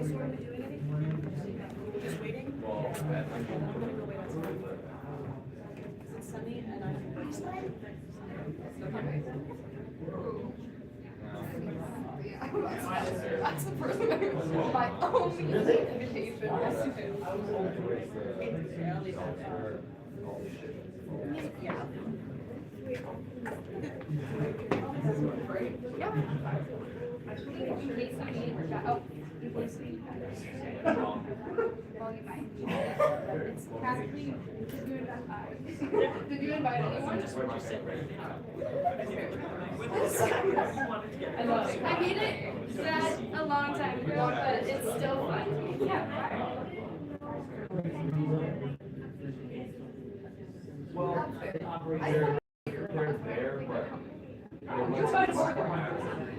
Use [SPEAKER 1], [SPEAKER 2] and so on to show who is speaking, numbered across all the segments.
[SPEAKER 1] so are we doing anything? Just waiting? I'm gonna go wait outside. It's sunny and I'm. That's the first thing I was my only invitation was to him. Yeah. Did you invite anyone? Just what you said right now. I love it. I made it that a long time ago, but it's still fun. Yeah.
[SPEAKER 2] Well,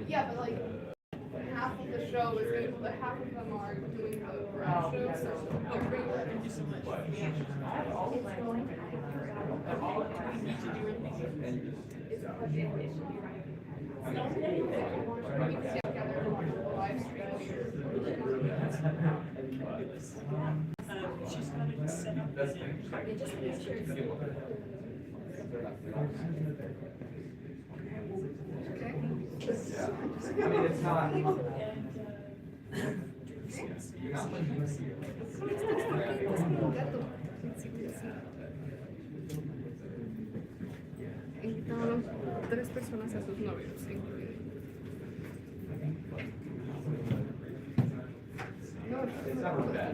[SPEAKER 1] yeah, but like half of the show is good, but half of them are doing the rap show, so
[SPEAKER 3] Thank you so much. She's got it set up.
[SPEAKER 2] I mean, it's not.
[SPEAKER 1] Invitaron 3 personas a sus novios, incluido. No,
[SPEAKER 2] It's not really bad.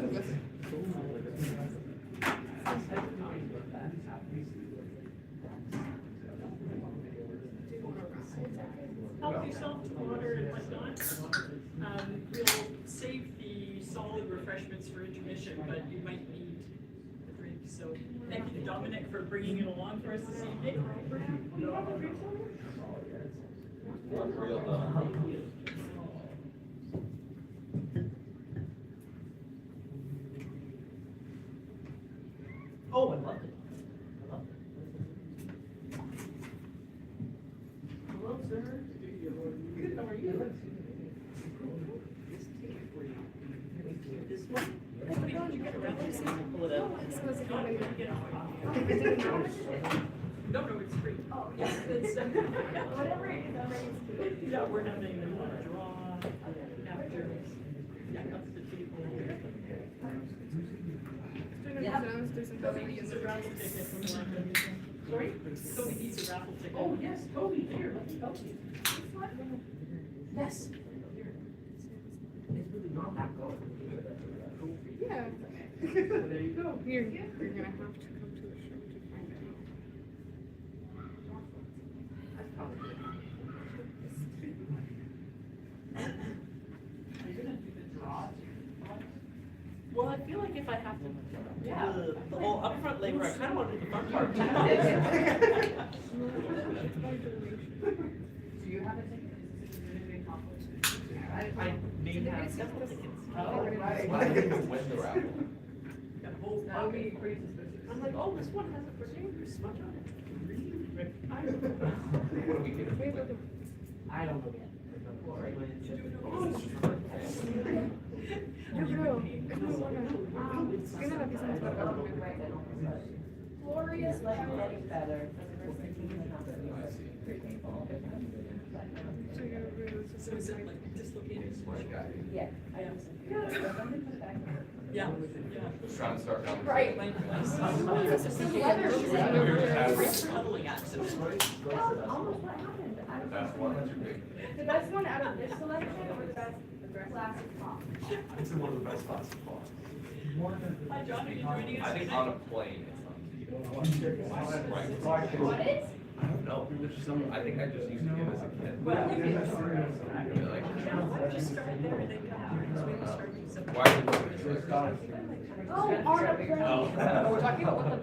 [SPEAKER 3] Help yourself to water and whatnot. We'll save the solid refreshments for intermission, but you might need a drink. So thank you to Dominic for bringing it along for us this evening.
[SPEAKER 4] Oh, I loved it. Hello, sir. Good, how are you? This one? How did you get around this? Pull it out.
[SPEAKER 3] No, it's free. Oh, yeah.
[SPEAKER 1] Whatever it is,
[SPEAKER 3] Yeah, we're having a draw after. Yeah, that's the table.
[SPEAKER 1] Toby needs
[SPEAKER 3] a raffle ticket from Sorry? Toby needs a raffle ticket.
[SPEAKER 4] Oh, yes, Toby, here, let me help you. Yes. It's really not that good.
[SPEAKER 1] Yeah.
[SPEAKER 4] There you go.
[SPEAKER 1] You're gonna have to come to the show to find out.
[SPEAKER 4] That's probably good. Are you gonna do the draw? Well, I feel like if I have to, yeah, the whole upfront labor, I kind of want to do the fun part. Do you have a ticket? Is this going to be accomplished? I may have several tickets. Oh, right.
[SPEAKER 2] Win the raffle.
[SPEAKER 3] Got a whole
[SPEAKER 4] That would be pretty suspicious. I'm like, oh, this one has a particular smudge on it.
[SPEAKER 2] What do we get?
[SPEAKER 4] I don't know yet.
[SPEAKER 1] Yo creo, es muy buena. Tiene la pieza más larga. Glorious
[SPEAKER 4] Better.
[SPEAKER 3] So is it like dislocated?
[SPEAKER 4] Yeah.
[SPEAKER 3] Yeah.
[SPEAKER 2] Just trying to start.
[SPEAKER 1] Right.
[SPEAKER 3] Cuddling accident.
[SPEAKER 2] That's one that's big.
[SPEAKER 1] The best one out of this selection or the best classic pop?
[SPEAKER 2] It's one of the best spots to fall.
[SPEAKER 3] Hi, John, are you joining us?
[SPEAKER 2] I think on a plane.
[SPEAKER 1] What is?
[SPEAKER 2] I don't know. There's some. I think I just used to give as a kid.
[SPEAKER 3] Well, you can
[SPEAKER 2] Like,
[SPEAKER 3] just start there and then come here. Because we will start doing some.
[SPEAKER 2] why did you
[SPEAKER 1] Oh, on a plane.
[SPEAKER 3] We're talking about what the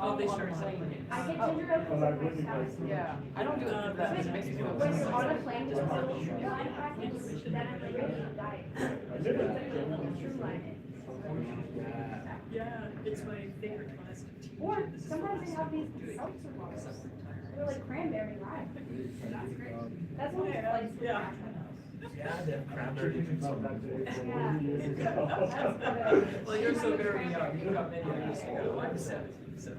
[SPEAKER 3] oh, they started saying it.
[SPEAKER 1] I get ginger ale because of my spouse.
[SPEAKER 4] Yeah, I don't do it for that, it makes me feel.
[SPEAKER 1] When you're on a plane, just put a streamline package, then I'm like, I need diet. Streamline it.
[SPEAKER 3] Yeah, it's my favorite class to teach.
[SPEAKER 1] Or
[SPEAKER 3] and this is
[SPEAKER 1] sometimes
[SPEAKER 3] what
[SPEAKER 1] they
[SPEAKER 3] I
[SPEAKER 1] have these
[SPEAKER 3] doing.
[SPEAKER 1] seltzer bottles. They're like cranberry lime. That's great. That's one of the flights from
[SPEAKER 3] Yeah.
[SPEAKER 4] Yeah, the cranberry.
[SPEAKER 3] Well, you're so very young, you got many years ago, I'm 17, so.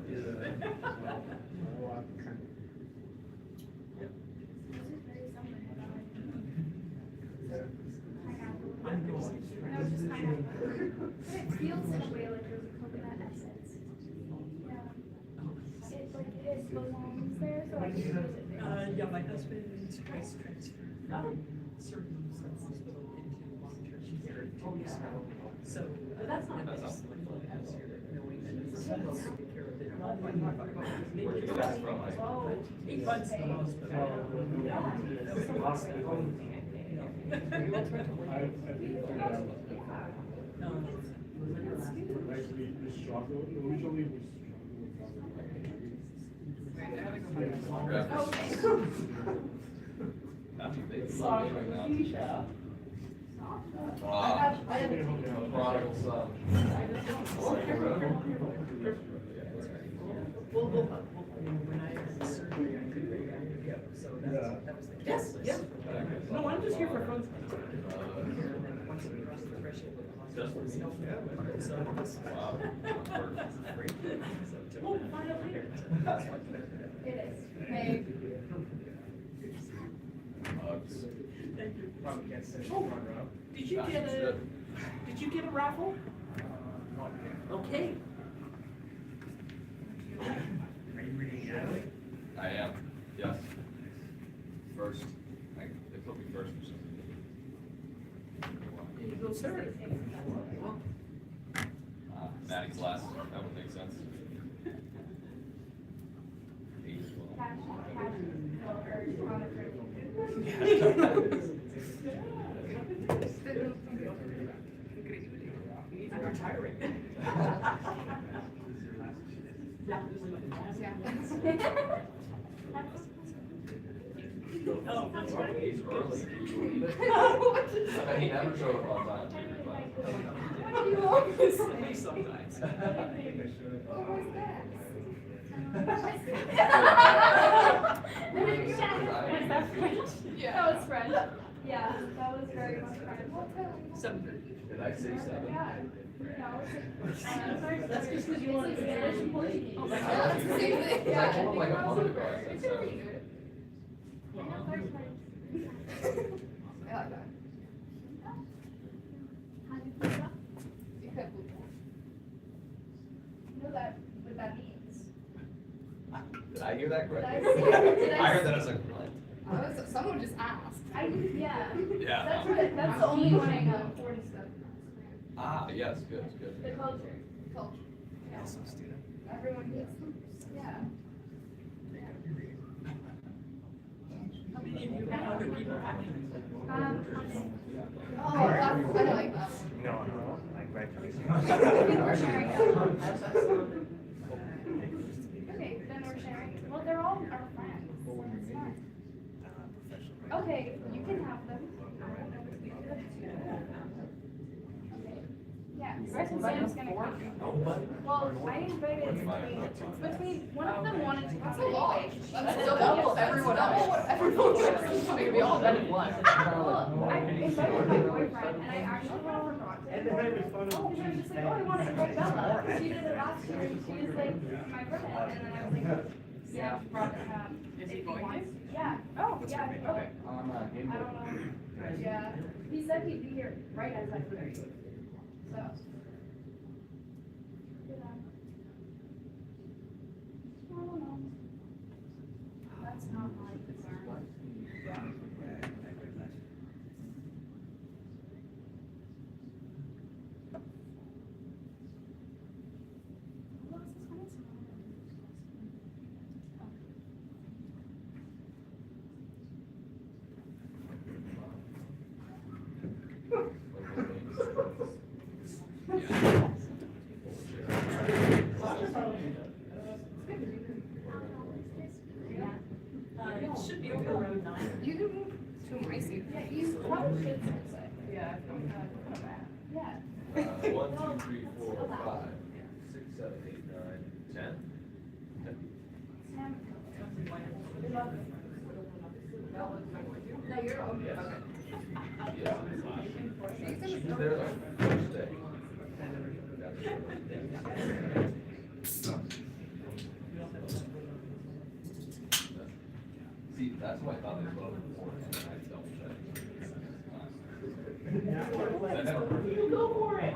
[SPEAKER 3] I'm going.
[SPEAKER 1] No, it's just pineapple. But it feels in a way like there's a coconut essence. Yeah. It like it belongs there, so I can use it there.
[SPEAKER 3] Yeah, my husband tries to transfer certain hospital into long-term care in 2 weeks ago. So, that's not
[SPEAKER 2] That's
[SPEAKER 3] just
[SPEAKER 2] awesome.
[SPEAKER 3] like as you're knowing that it's taking care of it.
[SPEAKER 2] Where did you get that from? Like,
[SPEAKER 3] 8 months in the hospital.
[SPEAKER 5] Actually, the struggle, originally was
[SPEAKER 2] That's a big love right now. Prodigal son.
[SPEAKER 3] When I had surgery, I couldn't get out of it, so that was the
[SPEAKER 4] Yes,
[SPEAKER 3] catalyst.
[SPEAKER 4] yes. No, I'm just here for fun.
[SPEAKER 3] And then once we crossed the threshold of the hospital, it was no more. So it was-
[SPEAKER 2] Wow.
[SPEAKER 3] So, we'll find out later.
[SPEAKER 1] It is. Hey.
[SPEAKER 3] Thank you.
[SPEAKER 4] Did you get a raffle? Okay.
[SPEAKER 2] I am, yes. First, they put me first for something.
[SPEAKER 4] There you go, sir.
[SPEAKER 2] Maddie's last, that would make sense. Eight as well.
[SPEAKER 3] I'm retiring. Oh, that's right.
[SPEAKER 2] He's early. I mean, he never showed up on time.
[SPEAKER 1] You always
[SPEAKER 3] Me sometimes.
[SPEAKER 1] Was that French? Yeah. That was French. Yeah, that was very much French.
[SPEAKER 3] 7:30.
[SPEAKER 2] Did I say seven?
[SPEAKER 1] Yeah.
[SPEAKER 3] That's just because you wanted to
[SPEAKER 1] Spanish and Portuguese.
[SPEAKER 2] Because I told him like a month ago, I said seven.
[SPEAKER 1] I like that. How do you put it up? You could put that. You know that, what that means?
[SPEAKER 2] Did I hear that
[SPEAKER 1] Did I
[SPEAKER 2] correctly?
[SPEAKER 1] say- did I
[SPEAKER 2] I heard
[SPEAKER 1] say-
[SPEAKER 2] that as a grunt.
[SPEAKER 6] Someone just asked.
[SPEAKER 1] Yeah.
[SPEAKER 2] Yeah.
[SPEAKER 1] That's the only one I know. 47.
[SPEAKER 2] Ah, yes, good,
[SPEAKER 1] The
[SPEAKER 2] good.
[SPEAKER 1] culture.
[SPEAKER 6] Culture.
[SPEAKER 2] Awesome student.
[SPEAKER 6] Everyone gets them.
[SPEAKER 1] Yeah.
[SPEAKER 3] How many of you have other people acting?
[SPEAKER 6] Oh, I like that.
[SPEAKER 4] No, I graduated.
[SPEAKER 1] Okay, then we're sharing. Well, they're all our friends, so it's fine. Okay, you can have them. Yeah, Rex and Sam's gonna come. Well, I invited between, one of them wanted to come.
[SPEAKER 6] That's a lot. That's double everyone else. Everyone else. Maybe all done in one.
[SPEAKER 1] Well, I invited my boyfriend and I actually forgot to.
[SPEAKER 4] And then it was fun.
[SPEAKER 1] Oh, because I was just like, oh, I want to invite Bella. She did it last year and she was like, my birthday. And then I was like, yeah, she brought it,
[SPEAKER 3] Is he
[SPEAKER 1] if
[SPEAKER 3] going
[SPEAKER 1] wants. Yeah, oh, yeah, oh,
[SPEAKER 2] Okay.
[SPEAKER 1] I don't know. Yeah, he said he'd be here right at 7:30. So. Yeah. I don't know. That's not my concern. Who else is gonna smile?
[SPEAKER 3] It should be over around 9.
[SPEAKER 6] You can move to my seat.
[SPEAKER 1] Yeah, you probably should say.
[SPEAKER 6] Yeah.
[SPEAKER 1] Yeah.
[SPEAKER 2] 1, 2, 3, 4, 5, 6, 7, 8, 9, 10.
[SPEAKER 1] Sam.
[SPEAKER 6] No, you're okay.
[SPEAKER 2] Yeah. She's there like first day. See, that's why I thought they were before, and then I double checked. That never hurt.
[SPEAKER 4] You go for it.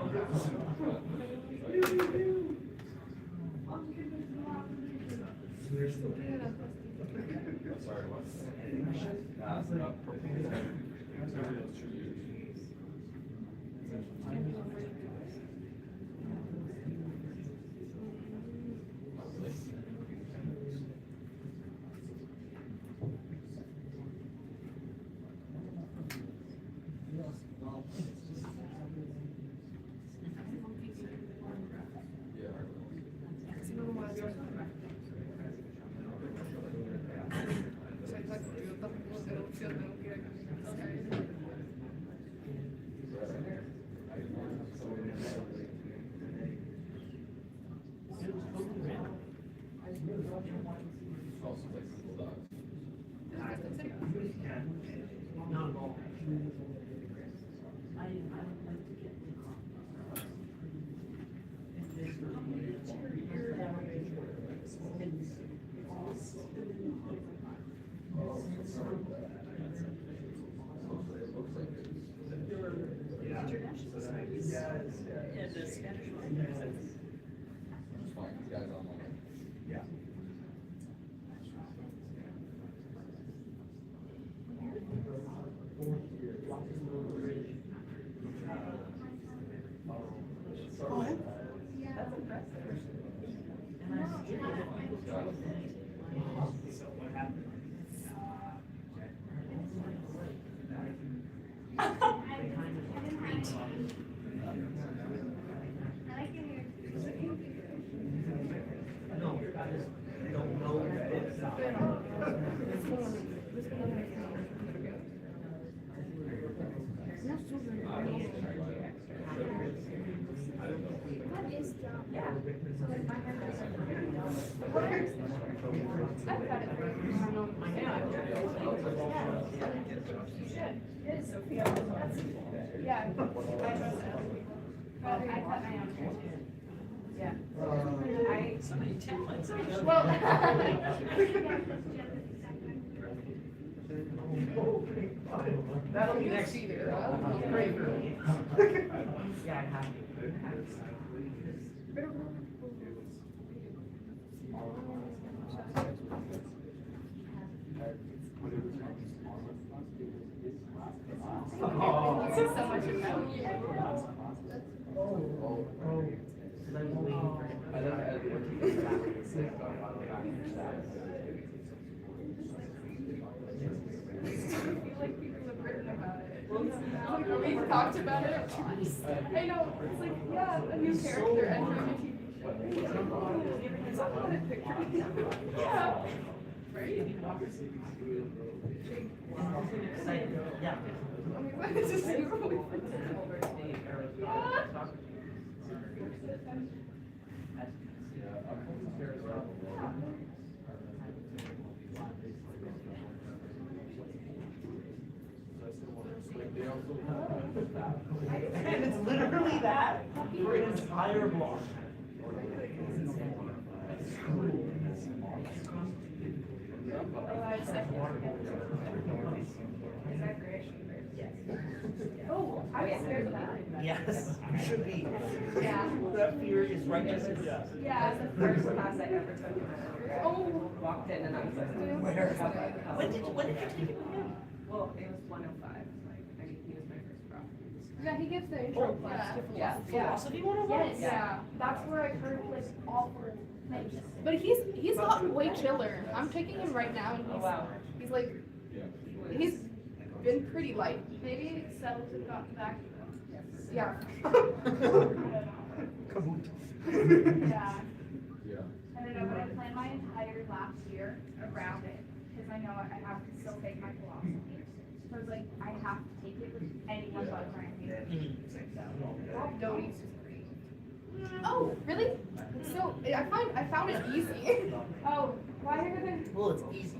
[SPEAKER 2] I'm sorry, what? Nah, it's not. Also, like little dogs.
[SPEAKER 4] Not at all.
[SPEAKER 3] International studies. And the Spanish one.
[SPEAKER 2] It's fine, you guys online.
[SPEAKER 5] Yeah.
[SPEAKER 6] That's impressive.
[SPEAKER 4] So what happened? No, I just don't know that it's
[SPEAKER 6] Yeah. But I cut my own hair too. Yeah. I,
[SPEAKER 3] So many templates.
[SPEAKER 6] well.
[SPEAKER 4] That'll be next year. Great for me. Yeah, I have to.
[SPEAKER 6] This is so much about you. I feel like people have written about it. We've talked about it twice. I know, it's like, yeah, a new character entering a TV show. It's not a picture. Yeah. Right?
[SPEAKER 4] Yeah.
[SPEAKER 6] Oh my God, it's just beautiful.
[SPEAKER 4] And it's literally that for an entire block.
[SPEAKER 6] Oh, I was scared of that.
[SPEAKER 4] Yes, you should be.
[SPEAKER 6] Yeah.
[SPEAKER 4] That fear is righteous.
[SPEAKER 6] Yeah.
[SPEAKER 7] The first class I ever took.
[SPEAKER 6] Oh.
[SPEAKER 7] Walked in and I was like,
[SPEAKER 4] Where? When did you take it from him?
[SPEAKER 7] well, it was 105, like, I mean, he was my first prof.
[SPEAKER 6] Yeah, he gives the intro class.
[SPEAKER 7] Yeah.
[SPEAKER 4] Philosophy 101?
[SPEAKER 6] Yeah, that's where I heard like awful things. But he's gotten way chiller. I'm taking him right now and
[SPEAKER 7] Oh, wow.
[SPEAKER 6] he's like, he's been pretty light. Maybe it settled and gotten back to them. Yeah. Yeah.
[SPEAKER 2] Yeah.
[SPEAKER 6] I don't know, but I planned my entire last year around it, because I know I have to still take my philosophy. So I was like, I have to take it with anyone but Frankie. Bob Doty's just great. Oh, really? So I found it easy. Oh, Why are they?
[SPEAKER 4] Well, it's easy.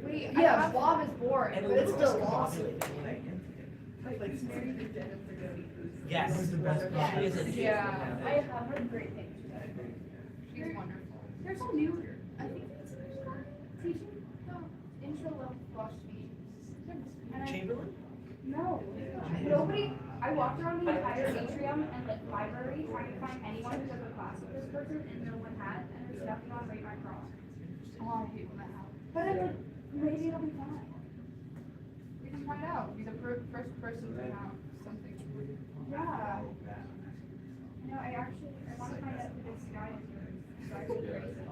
[SPEAKER 6] Wait,
[SPEAKER 8] Yeah, Bob is boring,
[SPEAKER 4] And
[SPEAKER 8] but it's still
[SPEAKER 4] discombobulated.
[SPEAKER 8] awesome.
[SPEAKER 4] Yes. She is a
[SPEAKER 6] Yeah, I have heard great things. She's wonderful. There's a new, I think it's teaching the intro level philosophy. And I,
[SPEAKER 4] Chamberlain?
[SPEAKER 6] no, nobody, I walked around the entire atrium and like library trying to find anyone who took a class with this person and no one had, and there's nothing on Rate My Cross. Oh, I hate when that happens. But I'm like, maybe it'll be fine. We can find out. Be the first person to have something. Yeah. No, I want to find out who this guy is. So I can raise it.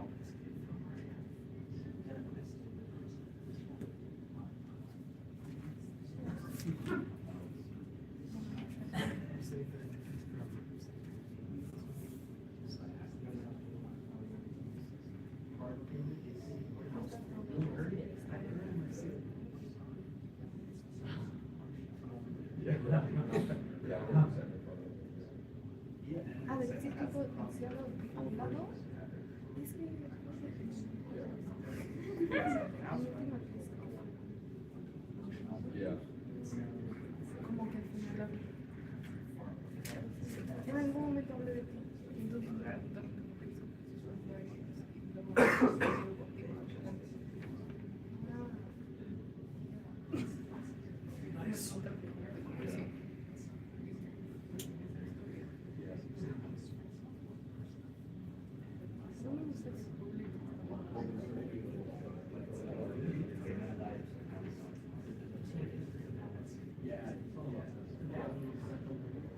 [SPEAKER 6] A ver si tipo anciano hablado.
[SPEAKER 2] Yeah.
[SPEAKER 6] Como que al final en algún momento hablé de ti.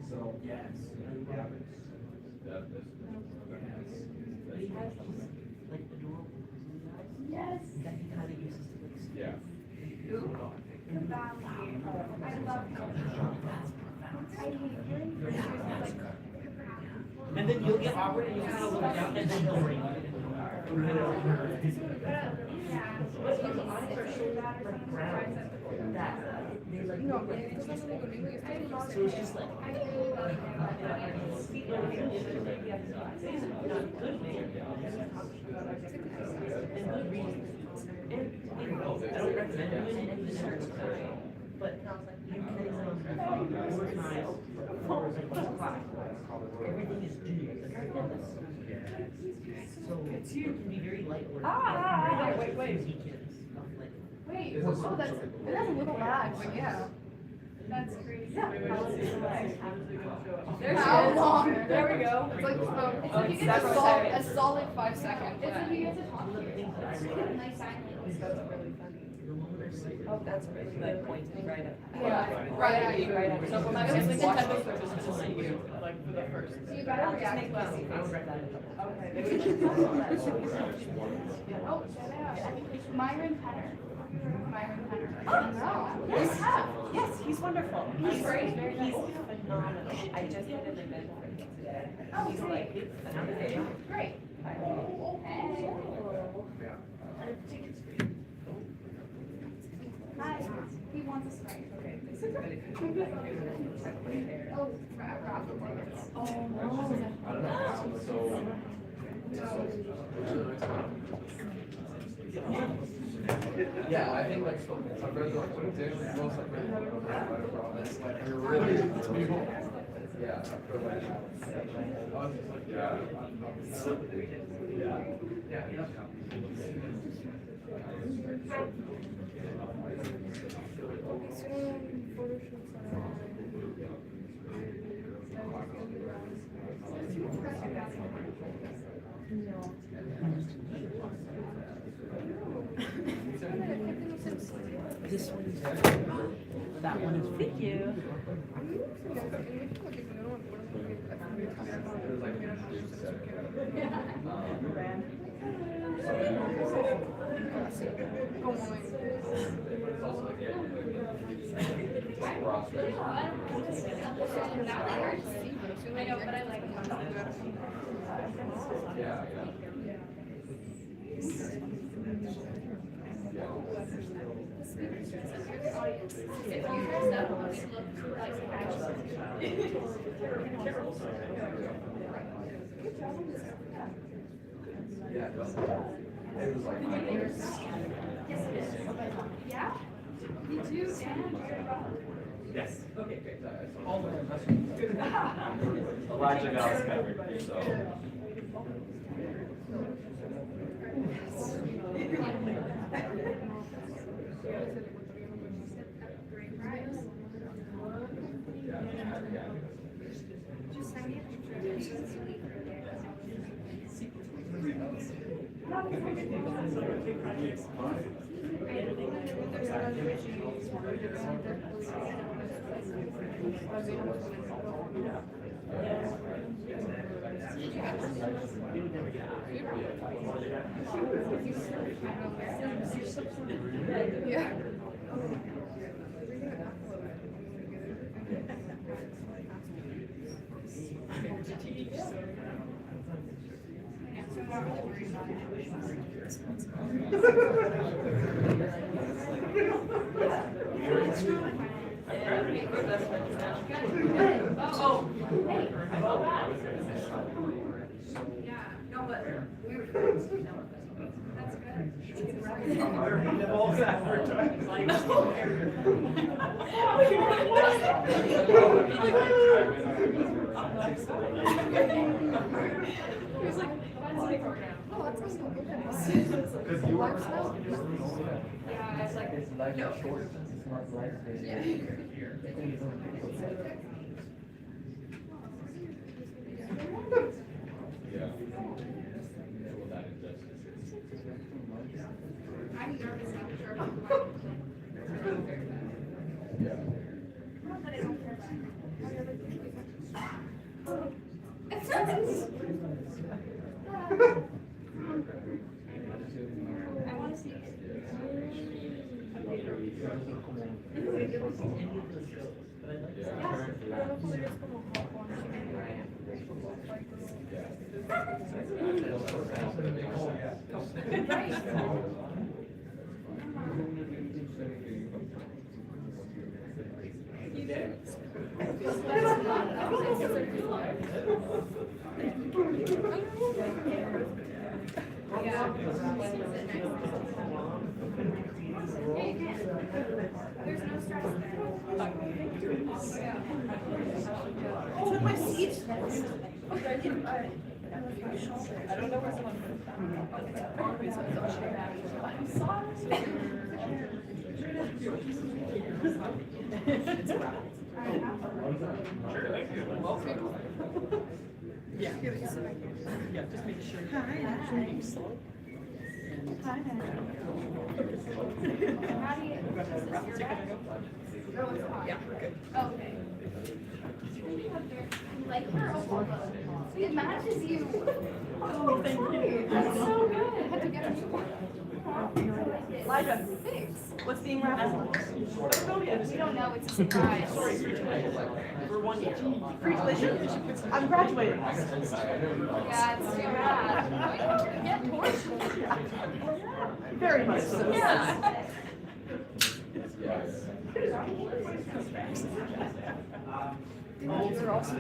[SPEAKER 2] So, yes.
[SPEAKER 4] Like adorable.
[SPEAKER 6] Yes.
[SPEAKER 4] That he kind of uses to like.
[SPEAKER 2] Yeah.
[SPEAKER 6] The valley. I love him. I hate him.
[SPEAKER 4] And then you'll get awkward and you'll kind of look down and then he'll ring.
[SPEAKER 6] No,
[SPEAKER 4] So it's just like. Not good, man. And good reasons. And, you know, I don't recommend doing it in the certain time, but you can, organize like class. Everything is due at the end of this. So it can be very light work.
[SPEAKER 6] wait. Wait, oh, that's, it has a little lag, but yeah. That's crazy. How long? There we go. It's like, a solid 5 seconds. It's like you get to talk to you. Nice silence.
[SPEAKER 7] Oh, that's really like pointed right at.
[SPEAKER 6] Yeah, right at you.
[SPEAKER 7] Right at you.
[SPEAKER 3] So when I was watching this, I just to see you, like, for the first.
[SPEAKER 6] So you better react well. Oh, Myron Penner. Oh, no.
[SPEAKER 7] Yes, he's wonderful.
[SPEAKER 6] He's great.
[SPEAKER 7] He's phenomenal. I just did an event for him today.
[SPEAKER 6] Oh,
[SPEAKER 7] He's
[SPEAKER 6] great.
[SPEAKER 7] like another day.
[SPEAKER 6] Great. Hi, he wants us right.
[SPEAKER 7] Okay, this is really good.
[SPEAKER 6] Oh, Ralph. Oh,
[SPEAKER 2] I don't know, so. Yeah, I think like, I've read the LinkedIn, most like, you're really, yeah.
[SPEAKER 4] This one's that one is thank you.
[SPEAKER 6] I know, but I like him.
[SPEAKER 2] Yeah, yeah. It was like.
[SPEAKER 6] Yeah? You do, and
[SPEAKER 8] Yes.
[SPEAKER 3] Okay, great.
[SPEAKER 2] All the investments.
[SPEAKER 8] Elijah got us covered, so.
[SPEAKER 6] just send me a picture. Yeah.
[SPEAKER 3] Oh,
[SPEAKER 6] Hey, I felt bad. Yeah, no, but we were friends. That's good.
[SPEAKER 8] All advertised.
[SPEAKER 6] He was like, oh, that's awesome. Because you were. Yeah, I was like, no. Yeah. I'm nervous after about but I don't care about it. It says. I want to see it. You did? Yeah. Yeah, you can. There's no stress there. Oh, my seat.
[SPEAKER 3] I don't know where someone put that.
[SPEAKER 6] I'm sorry.
[SPEAKER 3] Yeah. Yeah, just make sure. Hi. Slow.
[SPEAKER 6] How do you? Oh, it's hot.
[SPEAKER 3] Yeah, we're good.
[SPEAKER 6] Okay. Like her overload. It matches you. Oh, thank you. That's so good. I had to get a new one.
[SPEAKER 4] Elijah,
[SPEAKER 6] Thanks.
[SPEAKER 4] what's being raffled?
[SPEAKER 6] We don't know, it's a surprise.
[SPEAKER 3] For one each.
[SPEAKER 4] Free tuition? I'm graduating.
[SPEAKER 6] Yeah, it's too bad. Get torched.
[SPEAKER 4] Very much so.
[SPEAKER 6] Yeah.
[SPEAKER 3] They're also.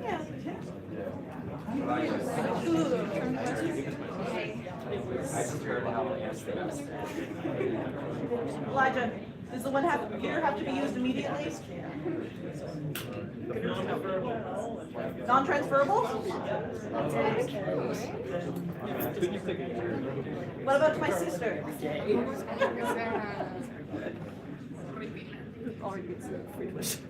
[SPEAKER 4] Yeah. Elijah, does the one computer have to be used immediately? Non-transferable? What about my sister?
[SPEAKER 3] Already gets free tuition.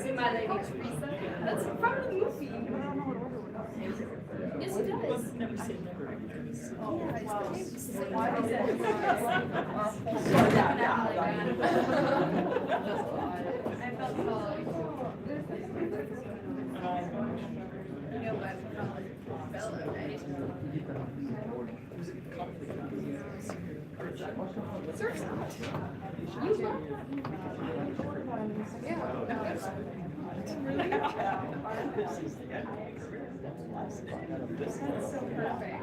[SPEAKER 6] See my lady Teresa? That's from the movie. Yes, it does.
[SPEAKER 3] Never say never.
[SPEAKER 6] Why is it? I felt so. You know what? Bella, right? Surf's not. You love that. Yeah. That's so perfect.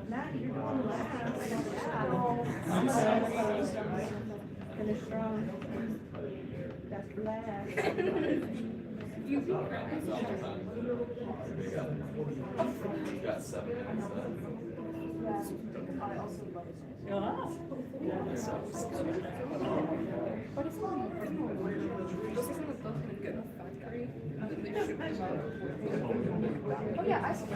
[SPEAKER 4] Matt, you're going last. Finish strong. That's last.
[SPEAKER 6] You beat
[SPEAKER 2] Got 7 minutes left.
[SPEAKER 6] What if those guys are both in a good factory? They should be oh yeah, I see.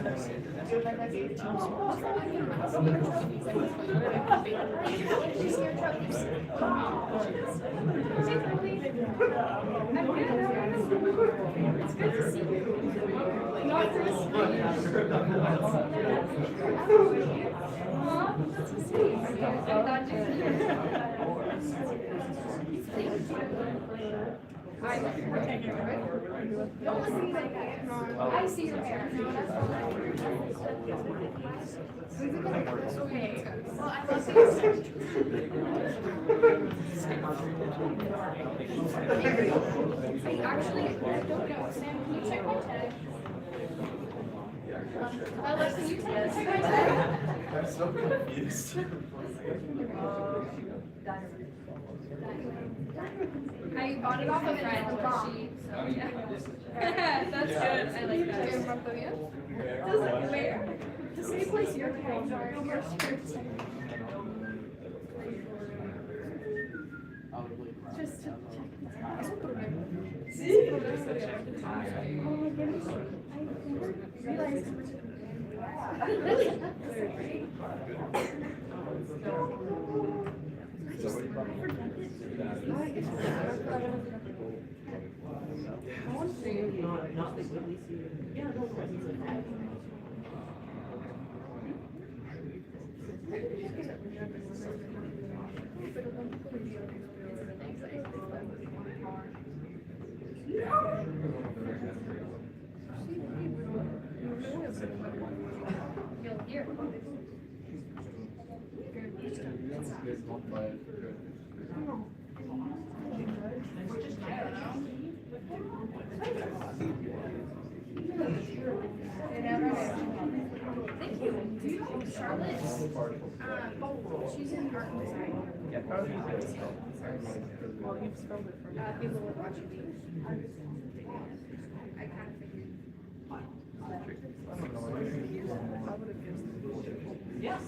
[SPEAKER 6] She's your trophies. Hey, Chloe. I'm good. It's good to see you. Not Chris. Aw, that's so sweet. I'm glad you're here. We're taking it, right? Don't listen to my guy. I see your hair. No, that's all right. Okay. Well, I love this. Hey, actually, I don't know. Sam, can you check my tag? Alex, can you check my tag?
[SPEAKER 2] I'm so confused.
[SPEAKER 6] I bought it off a friend, but she, so yeah. That's good, I like that. Do you remember yet? Does it where? The same place your parents are, your shirts. Just to check the tag. See? Oh my goodness, I realized how much
[SPEAKER 4] Not like really serious. Yeah, no presents of that.
[SPEAKER 6] Here. Thank you. Do you know Charlotte? She's in art and design.
[SPEAKER 4] Yeah, probably. Well, you've spelled it for me.
[SPEAKER 6] People would watch me. I kind of figured.
[SPEAKER 4] Yes.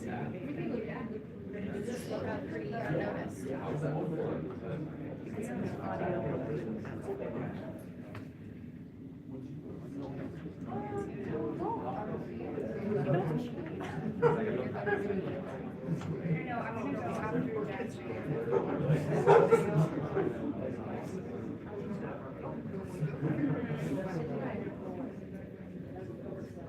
[SPEAKER 6] Just pretty unnoticed. I know, I'm gonna go after Dad's.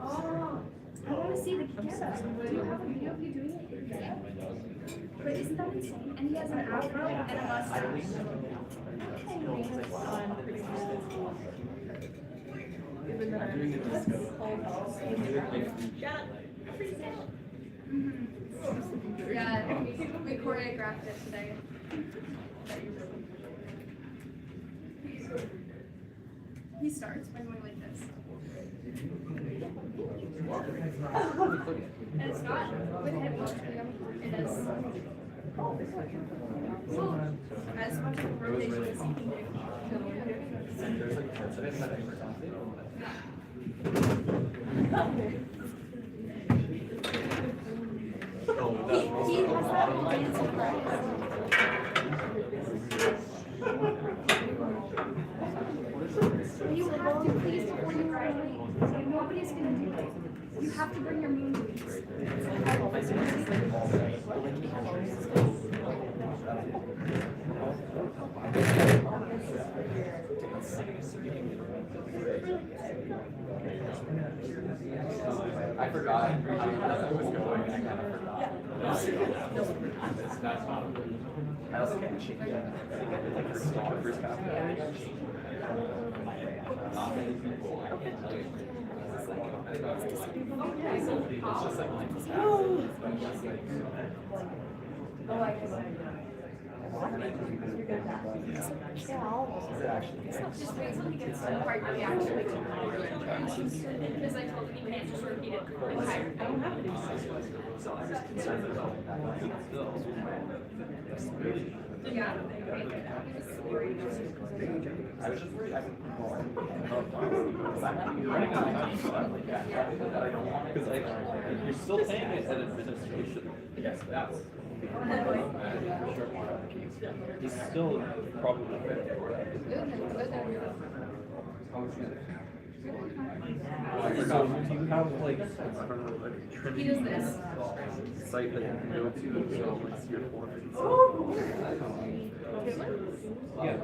[SPEAKER 6] Oh, I want to see the camera. Do you have a video of you doing it? Yeah. But isn't that insane? And he has an afro and a mustache.
[SPEAKER 2] I'm doing a disco.
[SPEAKER 6] Yeah, we choreographed it today. He starts by going like this. And it's not with headphones, it is. Well, as much of a rotation as you can do.
[SPEAKER 2] There's like parts of it that I forgot.
[SPEAKER 6] He has that in dancing practice. You have to please before you run away. Nobody's gonna do it. You have to bring your moon boots.
[SPEAKER 2] I forgot. I was going. I kind of forgot. That's not a
[SPEAKER 8] I also can't change that. I think I did like first half. Not many people.
[SPEAKER 6] Just wait till he gets to the part where he actually can because I told him he can't just repeat it the entire thing. Yeah.
[SPEAKER 8] I was just worried I would because like you're still paying it at administration. Yes, that's. He's still probably so do you have like
[SPEAKER 6] He does this.
[SPEAKER 8] site that you can go to so it's your form? Yeah.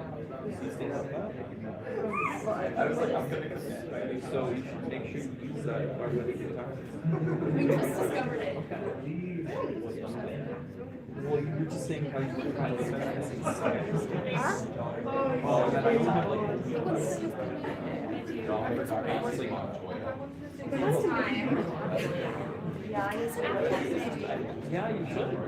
[SPEAKER 8] I was like, I'm gonna so you should make sure you use that part of the time.
[SPEAKER 6] We just discovered it.
[SPEAKER 8] Well, you were just saying how you were kind of yeah, you should.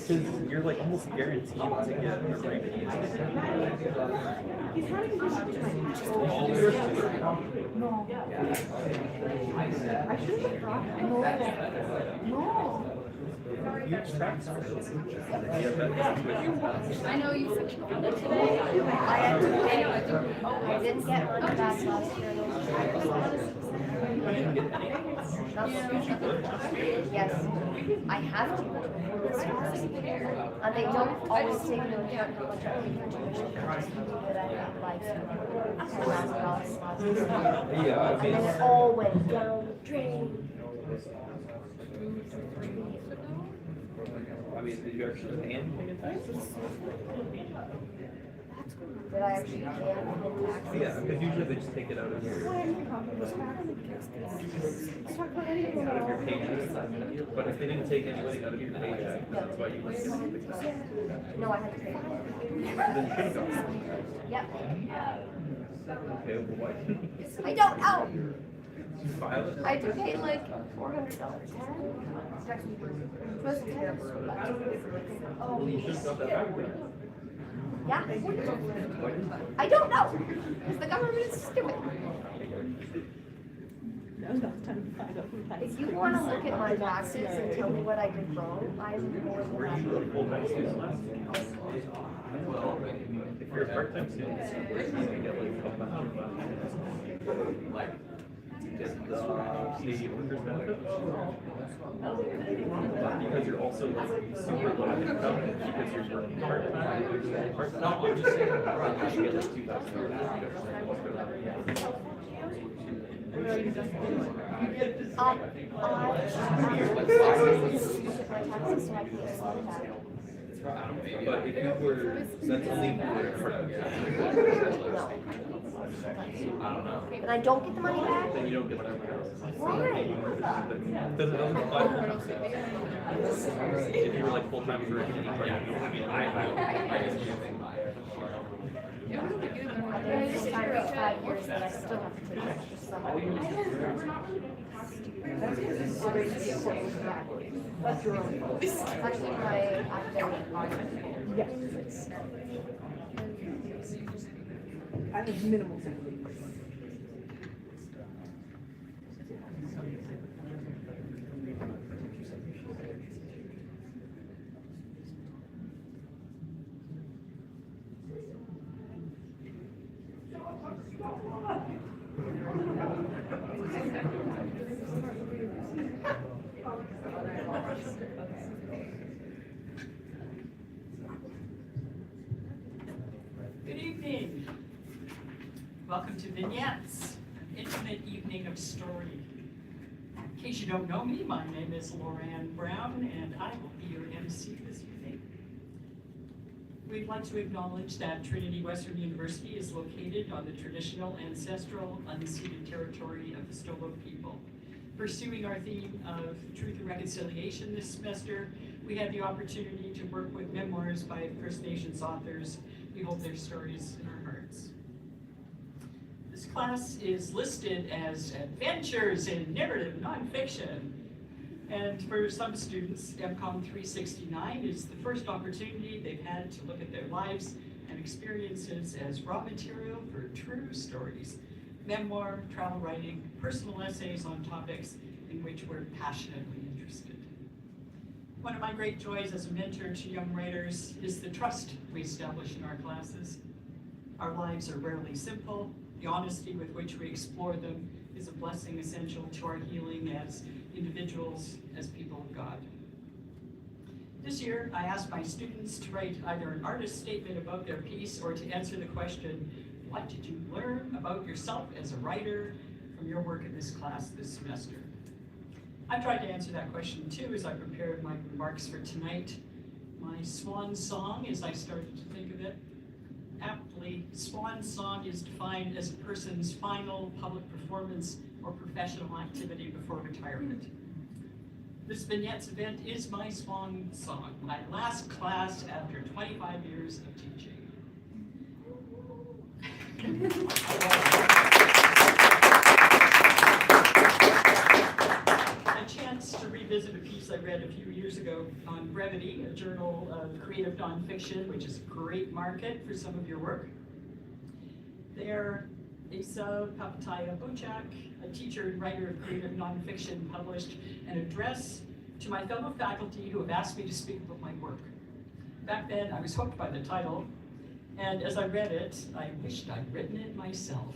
[SPEAKER 8] Because you're like almost guaranteed to get a repeat. You track skills.
[SPEAKER 6] I know you said you found it today. I
[SPEAKER 9] didn't get one back last year. Yes, I have to. And they don't always take into account how much I pay for tuition. Because you do that at like $10,000.
[SPEAKER 8] Yeah, I
[SPEAKER 9] And
[SPEAKER 8] mean,
[SPEAKER 9] then it all went down the drain.
[SPEAKER 8] I mean, did you actually pay anything in taxes?
[SPEAKER 9] Did I actually pay anything in taxes?
[SPEAKER 8] Yeah, because usually they just take it out of your paycheck. But if they didn't take anything out of your paycheck, that's why you wouldn't get anything.
[SPEAKER 9] No, I had to pay.
[SPEAKER 8] Then you should have gotten it.
[SPEAKER 9] Yep.
[SPEAKER 8] Okay, well, why didn't
[SPEAKER 9] I don't know.
[SPEAKER 8] you file it?
[SPEAKER 9] I had to pay like $400. Supposed to pay us.
[SPEAKER 8] Well, you should have got that back then.
[SPEAKER 9] Yeah.
[SPEAKER 8] Why didn't
[SPEAKER 9] I don't know. Because the government is stupid. If you want to look at my taxes and tell me what I did wrong, I'm more than
[SPEAKER 8] Were
[SPEAKER 9] happy.
[SPEAKER 8] you a full-time student? If you're a part-time student, you get like $1,200. Get the Canadian workers benefit. But because you're also like super low income, because you're working part-time, you should get like $2,000. But if you were, that's only if you were part-time.
[SPEAKER 9] And I don't get the money back?
[SPEAKER 8] Then you don't get whatever else.
[SPEAKER 9] Why?
[SPEAKER 8] Because it doesn't apply for if you were like full-time for any part, I mean, I
[SPEAKER 9] I've been in this time for 5 years and I still have to take extra summer. That's your own fault. It's actually my academic project.
[SPEAKER 1] Yes. I have minimal sympathy.
[SPEAKER 3] Good evening. Welcome to Vignettes, an intimate evening of story. In case you don't know me, my name is Loran Brown, and I will be your MC this evening. We'd like to acknowledge that Trinity Western University is located on the traditional, ancestral, unceded territory of the Stolo people. Pursuing our theme of truth and reconciliation this semester, we had the opportunity to work with memoirs by First Nations authors. We hold their stories in our hearts. This class is listed as Adventures in Narrative Nonfiction. And for some students, MCOM 369 is the first opportunity they've had to look at their lives and experiences as raw material for true stories, memoir, travel writing, personal essays on topics in which we're passionately interested. One of my great joys as a mentor to young writers is the trust we establish in our classes. Our lives are rarely simple. The honesty with which we explore them is a blessing essential to our healing as individuals, as people of God. This year, I asked my students to write either an artist statement about their piece or to answer the question, what did you learn about yourself as a writer from your work in this class this semester? I tried to answer that question too as I prepared my remarks for tonight. My swan song, as I started to think of it, aptly, swan song is defined as a person's final public performance or professional activity before retirement. This Vignettes event is my swan song, my last class after 25 years of teaching. A chance to revisit a piece I read a few years ago on Brevity, a journal of creative nonfiction, which is a great market for some of your work. There, Asa Papataya Buchak, a teacher and writer of creative nonfiction, published an address to my fellow faculty who have asked me to speak about my work. Back then, I was hooked by the title, and as I read it, I wished I'd written it myself.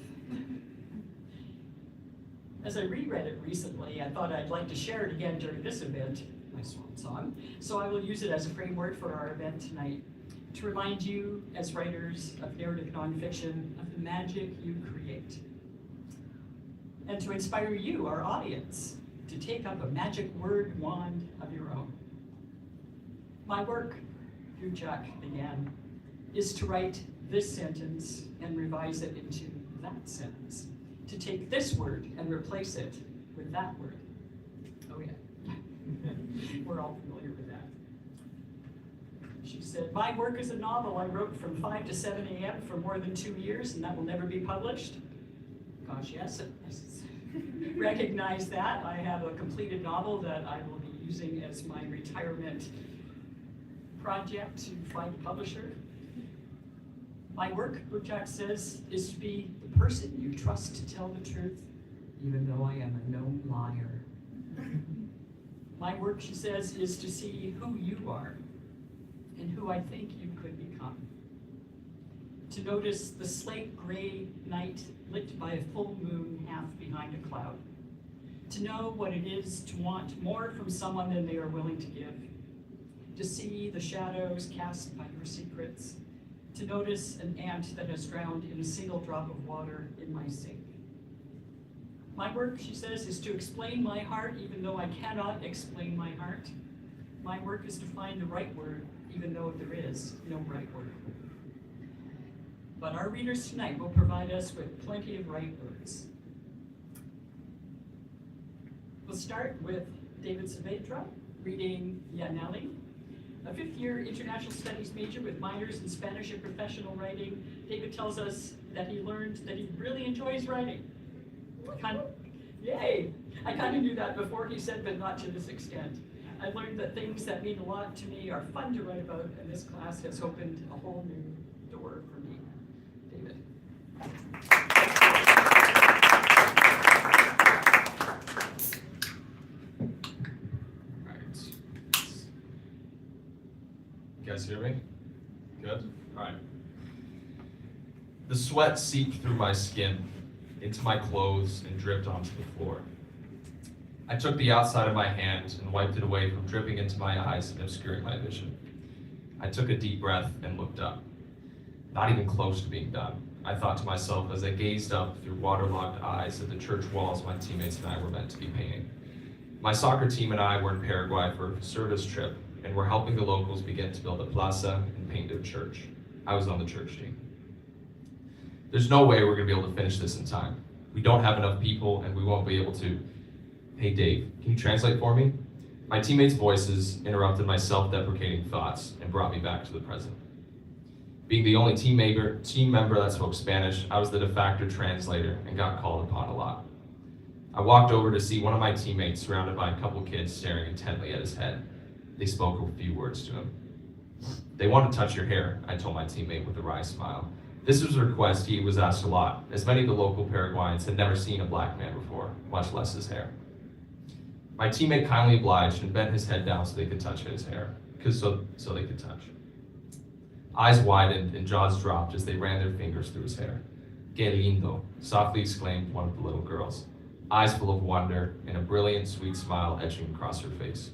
[SPEAKER 3] As I reread it recently, I thought I'd like to share it again during this event, my swan song, so I will use it as a framework for our event tonight, to remind you, as writers of narrative nonfiction, of the magic you create. And to inspire you, our audience, to take up a magic word wand of your own. My work, Buchak began, is to write this sentence and revise it into that sentence, to take this word and replace it with that word. Oh yeah, we're all familiar with that. She said, my work is a novel I wrote from 5 to 7 a.m. for more than 2 years, and that will never be published. Gosh, yes, recognize that. I have a completed novel that I will be using as my retirement project to find a publisher. My work, Buchak says, is to be the person you trust to tell the truth, even though I am a known liar. My work, she says, is to see who you are and who I think you could become. To notice the slate gray night lit by a full moon half behind a cloud. To know what it is to want more from someone than they are willing to give. To see the shadows cast by your secrets. To notice an ant that has drowned in a single drop of water in my sink. My work, she says, is to explain my heart even though I cannot explain my heart. My work is to find the right word even though there is no right word. But our readers tonight will provide us with plenty of right words. We'll start with David Saavedra reading Yaneli, a fifth-year international studies major with minors in Spanish and professional writing. David tells us that he learned that he really enjoys writing. Yay! I kind of knew that before he said, but not to this extent. I learned that things that mean a lot to me are fun to write about, and this class has opened a whole new door for me. David.
[SPEAKER 2] Alright. You guys hear me? Good? Alright. The sweat seeped through my skin, into my clothes, and dripped onto the floor. I took the outside of my hand and wiped it away from dripping into my eyes and obscuring my vision. I took a deep breath and looked up. Not even close to being done, I thought to myself as I gazed up through waterlogged eyes at the church walls my teammates and I were meant to be painting. My soccer team and I were in Paraguay for a service trip and were helping the locals begin to build a plaza and paint their church. I was on the church team. There's no way we're gonna be able to finish this in time. We don't have enough people and we won't be able to. Hey Dave, can you translate for me? My teammates' voices interrupted my self-deprecating thoughts and brought me back to the present. Being the only team member that spoke Spanish, I was the de facto translator and got called upon a lot. I walked over to see one of my teammates surrounded by a couple kids staring intently at his head. They spoke a few words to him. "They want to touch your hair," I told my teammate with a wry smile. This was a request he was asked a lot, as many of the local Paraguayans had never seen a black man before, much less his hair. My teammate kindly obliged and bent his head down so they could touch his hair, so they could touch. Eyes widened and jaws dropped as they ran their fingers through his hair. "Que lindo," softly exclaimed one of the little girls, eyes full of wonder and a brilliant, sweet smile etching across her face.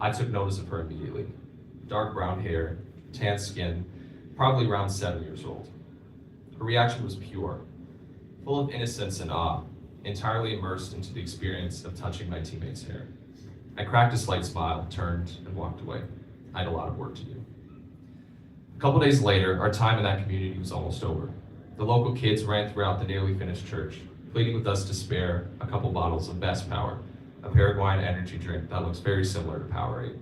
[SPEAKER 2] I took notice of her immediately. Dark brown hair, tan skin, probably around 7 years old. Her reaction was pure, full of innocence and awe, entirely immersed into the experience of touching my teammate's hair. I cracked a slight smile, turned, and walked away. I had a lot of work to do. A couple days later, our time in that community was almost over. The local kids ran throughout the nearly finished church, pleading with us to spare a couple bottles of Best Power, a Paraguayan energy drink that looks very similar to Powerade.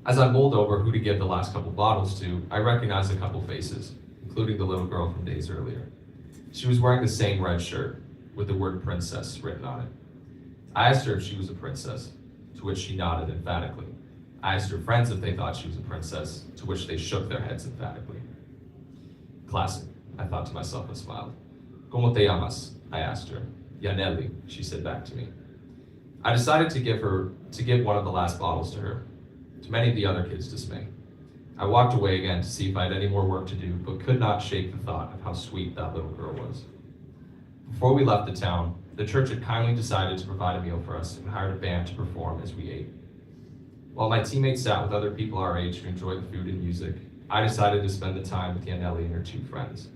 [SPEAKER 2] As I mulled over who to give the last couple bottles to, I recognized a couple faces, including the little girl from days earlier. She was wearing the same red shirt with the word princess written on it. I asked her if she was a princess, to which she nodded emphatically. I asked her friends if they thought she was a princess, to which they shook their heads emphatically. Classic, I thought to myself and smiled. "Cómo te llamas?" I asked her. "Yaneli," she said back to me. I decided to give one of the last bottles to her, to many of the other kids' dismay. I walked away again to see if I had any more work to do, but could not shake the thought of how sweet that little girl was. Before we left the town, the church had kindly decided to provide a meal for us and hired a band to perform as we ate. While my teammates sat with other people our age to enjoy the food and music, I decided to spend the time with Yaneli and her two friends.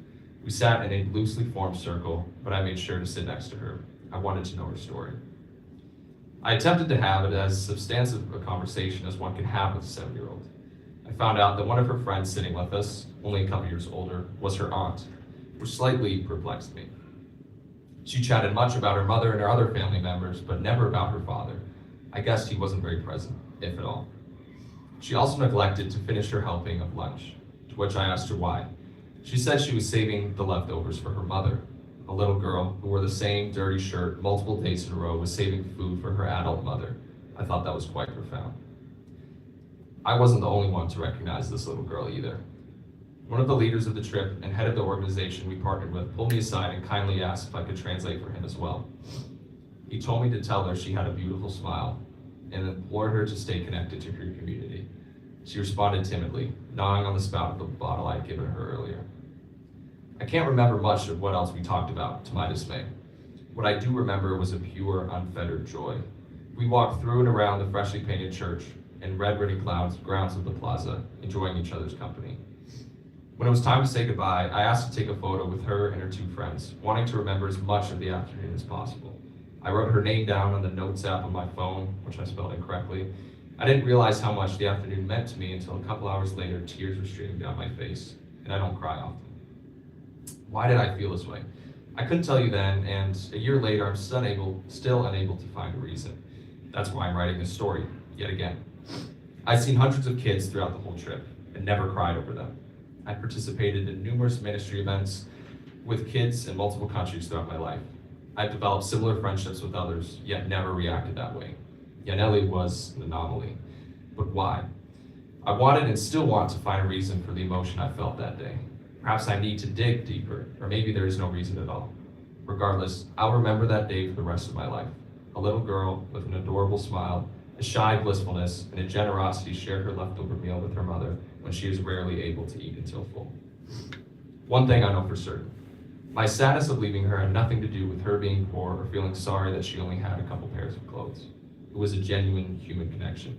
[SPEAKER 2] We sat in a loosely formed circle, but I made sure to sit next to her. I wanted to know her story. I attempted to have it as substantive a conversation as one can have with a 7-year-old. I found out that one of her friends sitting with us, only a couple years older, was her aunt, which slightly perplexed me. She chatted much about her mother and her other family members, but never about her father. I guessed he wasn't very present, if at all. She also neglected to finish her helping of lunch, to which I asked her why. She said she was saving the leftovers for her mother. A little girl who wore the same dirty shirt multiple days in a row was saving food for her adult mother. I thought that was quite profound. I wasn't the only one to recognize this little girl either. One of the leaders of the trip and head of the organization we partnered with pulled me aside and kindly asked if I could translate for him as well. He told me to tell her she had a beautiful smile and implored her to stay connected to her community. She responded timidly, gnawing on the spout of the bottle I had given her earlier. I can't remember much of what else we talked about, to my dismay. What I do remember was a pure, unfettered joy. We walked through and around the freshly painted church and red-ribbon grounds of the plaza, enjoying each other's company. When it was time to say goodbye, I asked to take a photo with her and her two friends, wanting to remember as much of the afternoon as possible. I wrote her name down on the notes app on my phone, which I spelled incorrectly. I didn't realize how much the afternoon meant to me until a couple hours later, tears were streaming down my face, and I don't cry often. Why did I feel this way? I couldn't tell you then, and a year later, I'm still unable to find a reason. That's why I'm writing this story, yet again. I've seen hundreds of kids throughout the whole trip, and never cried over them. I participated in numerous ministry events with kids in multiple countries throughout my life. I've developed similar friendships with others, yet never reacted that way. Yaneli was an anomaly. But why? I wanted and still want to find a reason for the emotion I felt that day. Perhaps I need to dig deeper, or maybe there is no reason at all. Regardless, I'll remember that day for the rest of my life. A little girl with an adorable smile, a shy blissfulness, and a generosity shared her leftover meal with her mother when she was rarely able to eat until full. One thing I know for certain. My sadness of leaving her had nothing to do with her being poor or feeling sorry that she only had a couple pairs of clothes. It was a genuine human connection.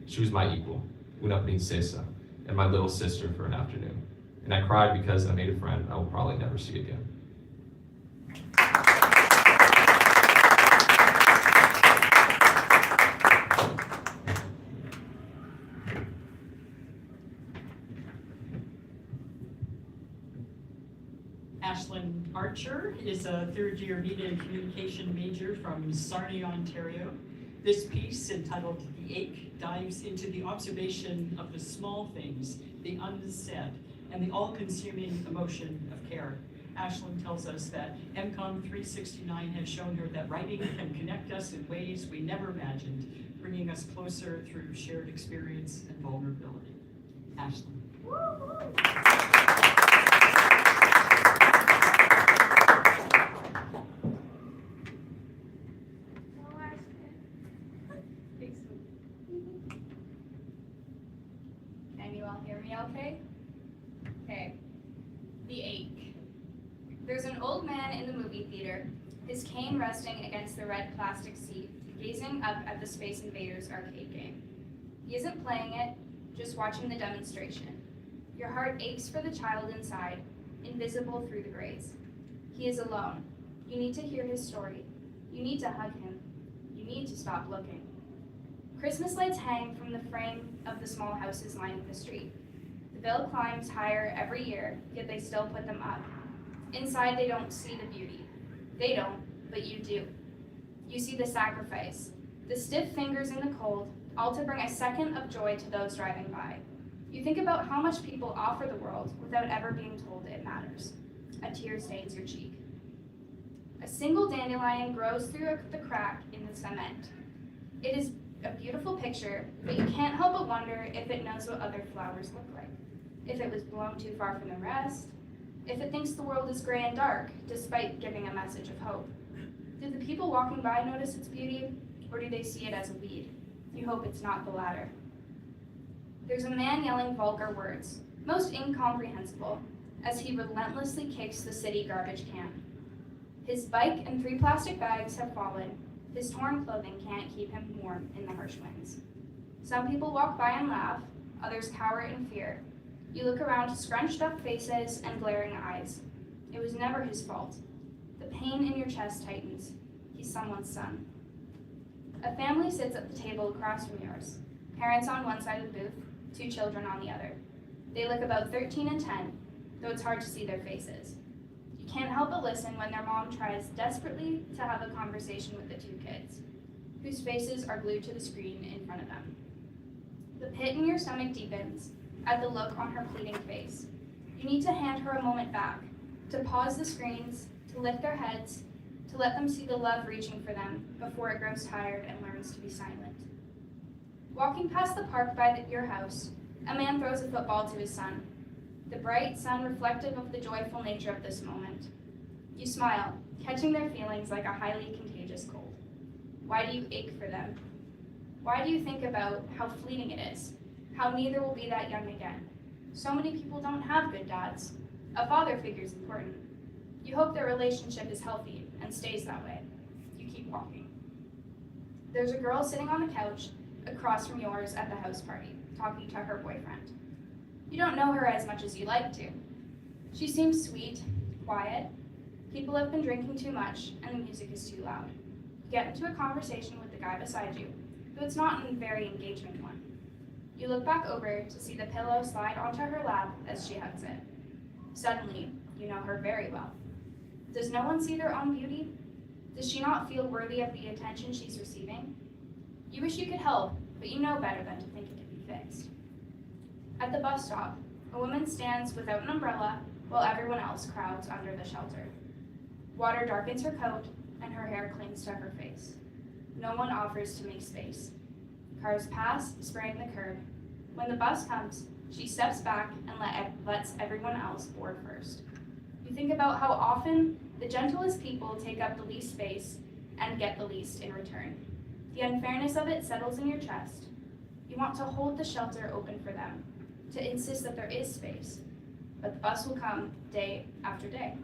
[SPEAKER 2] She was my equal, una princesa, and my little sister for an afternoon. And I cried because I made a friend I will probably never see again.
[SPEAKER 3] Ashlyn Archer is a third-year media and communication major from Sarnia, Ontario. This piece, entitled The Ache, dives into the observation of the small things, the unsaid, and the all-consuming emotion of care. Ashlyn tells us that MCOM 369 has shown her that writing can connect us in ways we never imagined, bringing us closer through shared experience and vulnerability. Ashlyn.
[SPEAKER 6] Can you all hear me okay? Okay. The Ache. There's an old man in the movie theater, his cane resting against the red plastic seat, gazing up at the Space Invaders arcade game. He isn't playing it, just watching the demonstration. Your heart aches for the child inside, invisible through the grays. He is alone. You need to hear his story. You need to hug him. You need to stop looking. Christmas lights hang from the frame of the small houses lining the street. The bill climbs higher every year, yet they still put them up. Inside, they don't see the beauty. They don't, but you do. You see the sacrifice, the stiff fingers in the cold, all to bring a second of joy to those driving by. You think about how much people offer the world without ever being told it matters. A tear stains your cheek. A single dandelion grows through the crack in the cement. It is a beautiful picture, but you can't help but wonder if it knows what other flowers look like. If it was blown too far from the rest. If it thinks the world is gray and dark, despite giving a message of hope. Do the people walking by notice its beauty, or do they see it as a weed? You hope it's not the latter. There's a man yelling vulgar words, most incomprehensible, as he relentlessly kicks the city garbage can. His bike and 3 plastic bags have fallen. His torn clothing can't keep him warm in the harsh winds. Some people walk by and laugh, others cower in fear. You look around to scrunched up faces and glaring eyes. It was never his fault. The pain in your chest tightens. He's someone's son. A family sits at the table across from yours. Parents on one side of the booth, 2 children on the other. They look about 13 and 10, though it's hard to see their faces. You can't help but listen when their mom tries desperately to have a conversation with the 2 kids, whose faces are glued to the screen in front of them. The pit in your stomach deepens at the look on her pleading face. You need to hand her a moment back, to pause the screens, to lift their heads, to let them see the love reaching for them before it grows tired and learns to be silent. Walking past the park by your house, a man throws a football to his son, the bright sun reflective of the joyful nature of this moment. You smile, catching their feelings like a highly contagious cold. Why do you ache for them? Why do you think about how fleeting it is, how neither will be that young again? So many people don't have good dads. A father figure is important. You hope their relationship is healthy and stays that way. You keep walking. There's a girl sitting on the couch across from yours at the house party, talking to her boyfriend. You don't know her as much as you like to. She seems sweet, quiet. People have been drinking too much, and the music is too loud. You get into a conversation with the guy beside you, though it's not a very engaging one. You look back over to see the pillow slide onto her lap as she hugs it. Suddenly, you know her very well. Does no one see their own beauty? Does she not feel worthy of the attention she's receiving? You wish you could help, but you know better than to think it can be fixed. At the bus stop, a woman stands without an umbrella while everyone else crowds under the shelter. Water darkens her coat, and her hair clings to her face. No one offers to make space. Cars pass, spraying the curb. When the bus comes, she steps back and lets everyone else board first. You think about how often the gentlest people take up the least space and get the least in return. The unfairness of it settles in your chest. You want to hold the shelter open for them, to insist that there is space, but the bus will come day after day.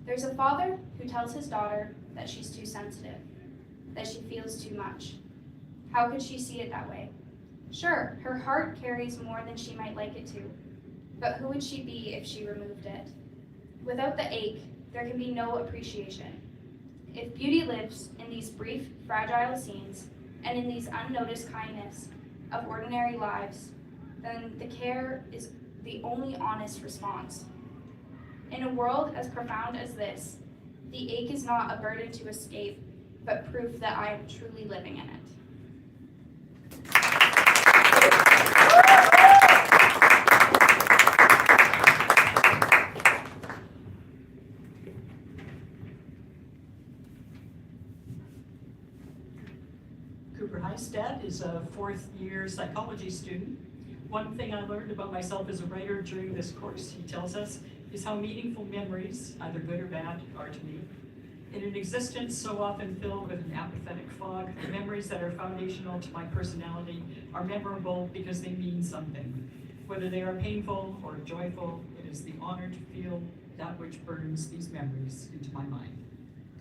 [SPEAKER 6] There's a father who tells his daughter that she's too sensitive, that she feels too much. How could she see it that way? Sure, her heart carries more than she might like it to, but who would she be if she removed it? Without the ache, there can be no appreciation. If beauty lives in these brief, fragile scenes, and in these unnoticed kindness of ordinary lives, then the care is the only honest response. In a world as profound as this, the ache is not a burden to escape, but proof that I am truly living in it.
[SPEAKER 3] Cooper Heistad is a fourth-year psychology student. One thing I learned about myself as a writer during this course, he tells us, is how meaningful memories, either good or bad, are to me. In an existence so often filled with an apathetic fog, the memories that are foundational to my personality are memorable because they mean something. Whether they are painful or joyful, it is the honor to feel that which burns these memories into my mind.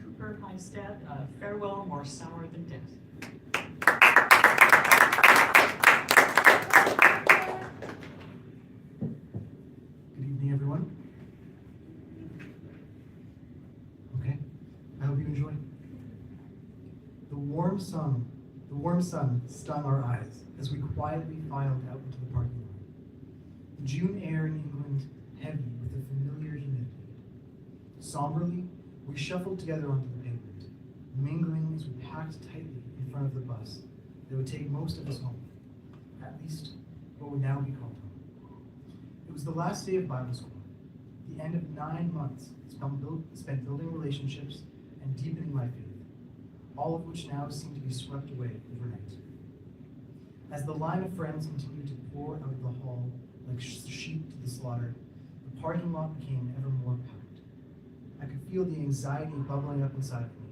[SPEAKER 3] Cooper Heistad, farewell more sour than death.
[SPEAKER 10] Good evening, everyone. Okay, I hope you enjoy. The warm sun stung our eyes as we quietly filed out into the parking lot. The June air in England heavy with a familiar humidity. Somberly, we shuffled together onto the pavement, mingling as we packed tightly in front of the bus that would take most of us home, at least what would now be called home. It was the last day of Bible school, the end of 9 months spent building relationships and deepening my faith, all of which now seemed to be swept away overnight. As the line of friends continued to pour out of the hall like sheep to the slaughter, the parking lot became ever more packed. I could feel the anxiety bubbling up inside of me.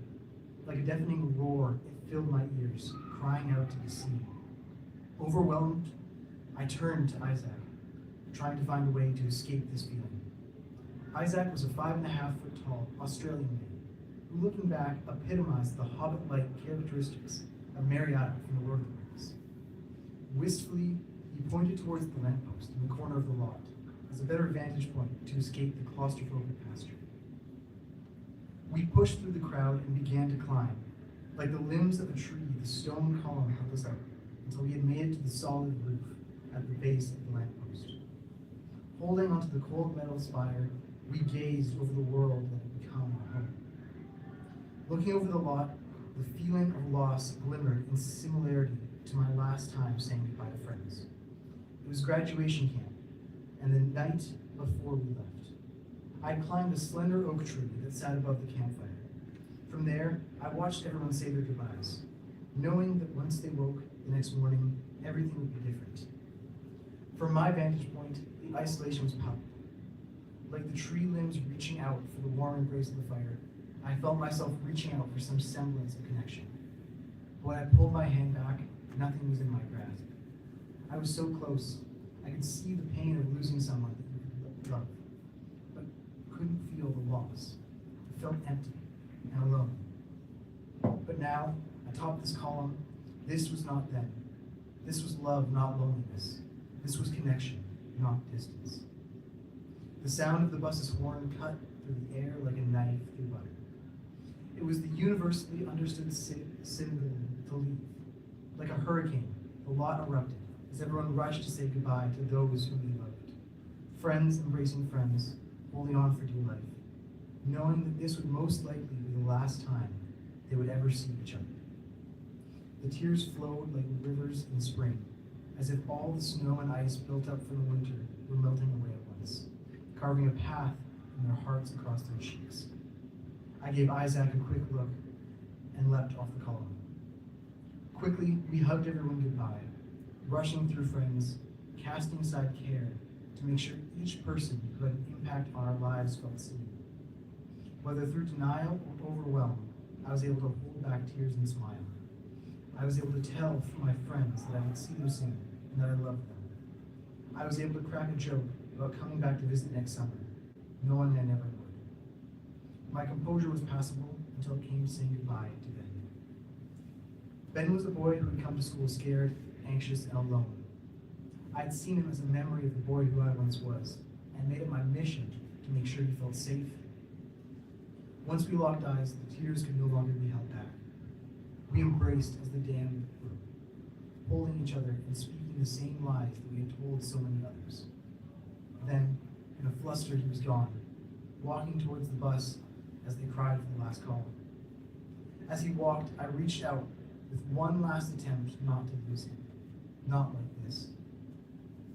[SPEAKER 10] Like a deafening roar, it filled my ears, crying out to be seen. Overwhelmed, I turned to Isaac, trying to find a way to escape this feeling. Isaac was a 5.5-foot tall Australian man, who looking back epitomized the hobbit-like characteristics of Marietta from the Lord of the Rings. Wistfully, he pointed towards the lamppost in the corner of the lot as a better vantage point to escape the claustrophobic pasture. We pushed through the crowd and began to climb. Like the limbs of a tree, the stone column held us up until we had made it to the solid roof at the base of the lamppost. Holding onto the cold metal spire, we gazed over the world that had become our home. Looking over the lot, the feeling of loss glimmered in similarity to my last time saying goodbye to friends. It was graduation camp, and the night before we left. I climbed a slender oak tree that sat above the campfire. From there, I watched everyone say their goodbyes, knowing that once they woke the next morning, everything would be different. From my vantage point, the isolation was palpable. Like the tree limbs reaching out for the warm embrace of the fire, I felt myself reaching out for some semblance of connection. But when I pulled my hand back, nothing was in my grasp. I was so close, I could see the pain of losing someone that you could love, but couldn't feel the loss. It felt empty and alone. But now, atop this column, this was not them. This was love, not loneliness. This was connection, not distance. The sound of the bus's horn cut through the air like a knife through butter. It was the universally understood signal to leave. Like a hurricane, the lot erupted as everyone rushed to say goodbye to those whom they loved. Friends embracing friends, holding on for dear life, knowing that this would most likely be the last time they would ever see each other. The tears flowed like rivers in spring, as if all the snow and ice built up from the winter were melting away at once, carving a path in their hearts across their cheeks. I gave Isaac a quick look and leapt off the column. Quickly, we hugged everyone goodbye, rushing through friends, casting aside care to make sure each person who had an impact on our lives felt seen. Whether through denial or overwhelm, I was able to hold back tears and smile. I was able to tell through my friends that I would see them soon and that I loved them. I was able to crack a joke about coming back to visit next summer, knowing I never would. My composure was passable until it came to saying goodbye to Ben. Ben was a boy who had come to school scared, anxious, and alone. I had seen him as a memory of the boy who I once was, and made it my mission to make sure he felt safe. Once we locked eyes, the tears could no longer be held back. We embraced as the dam broke, holding each other and speaking the same lies that we had told so many others. Then, in a fluster, he was gone, walking towards the bus as they cried for the last call. As he walked, I reached out with one last attempt not to lose him. Not like this.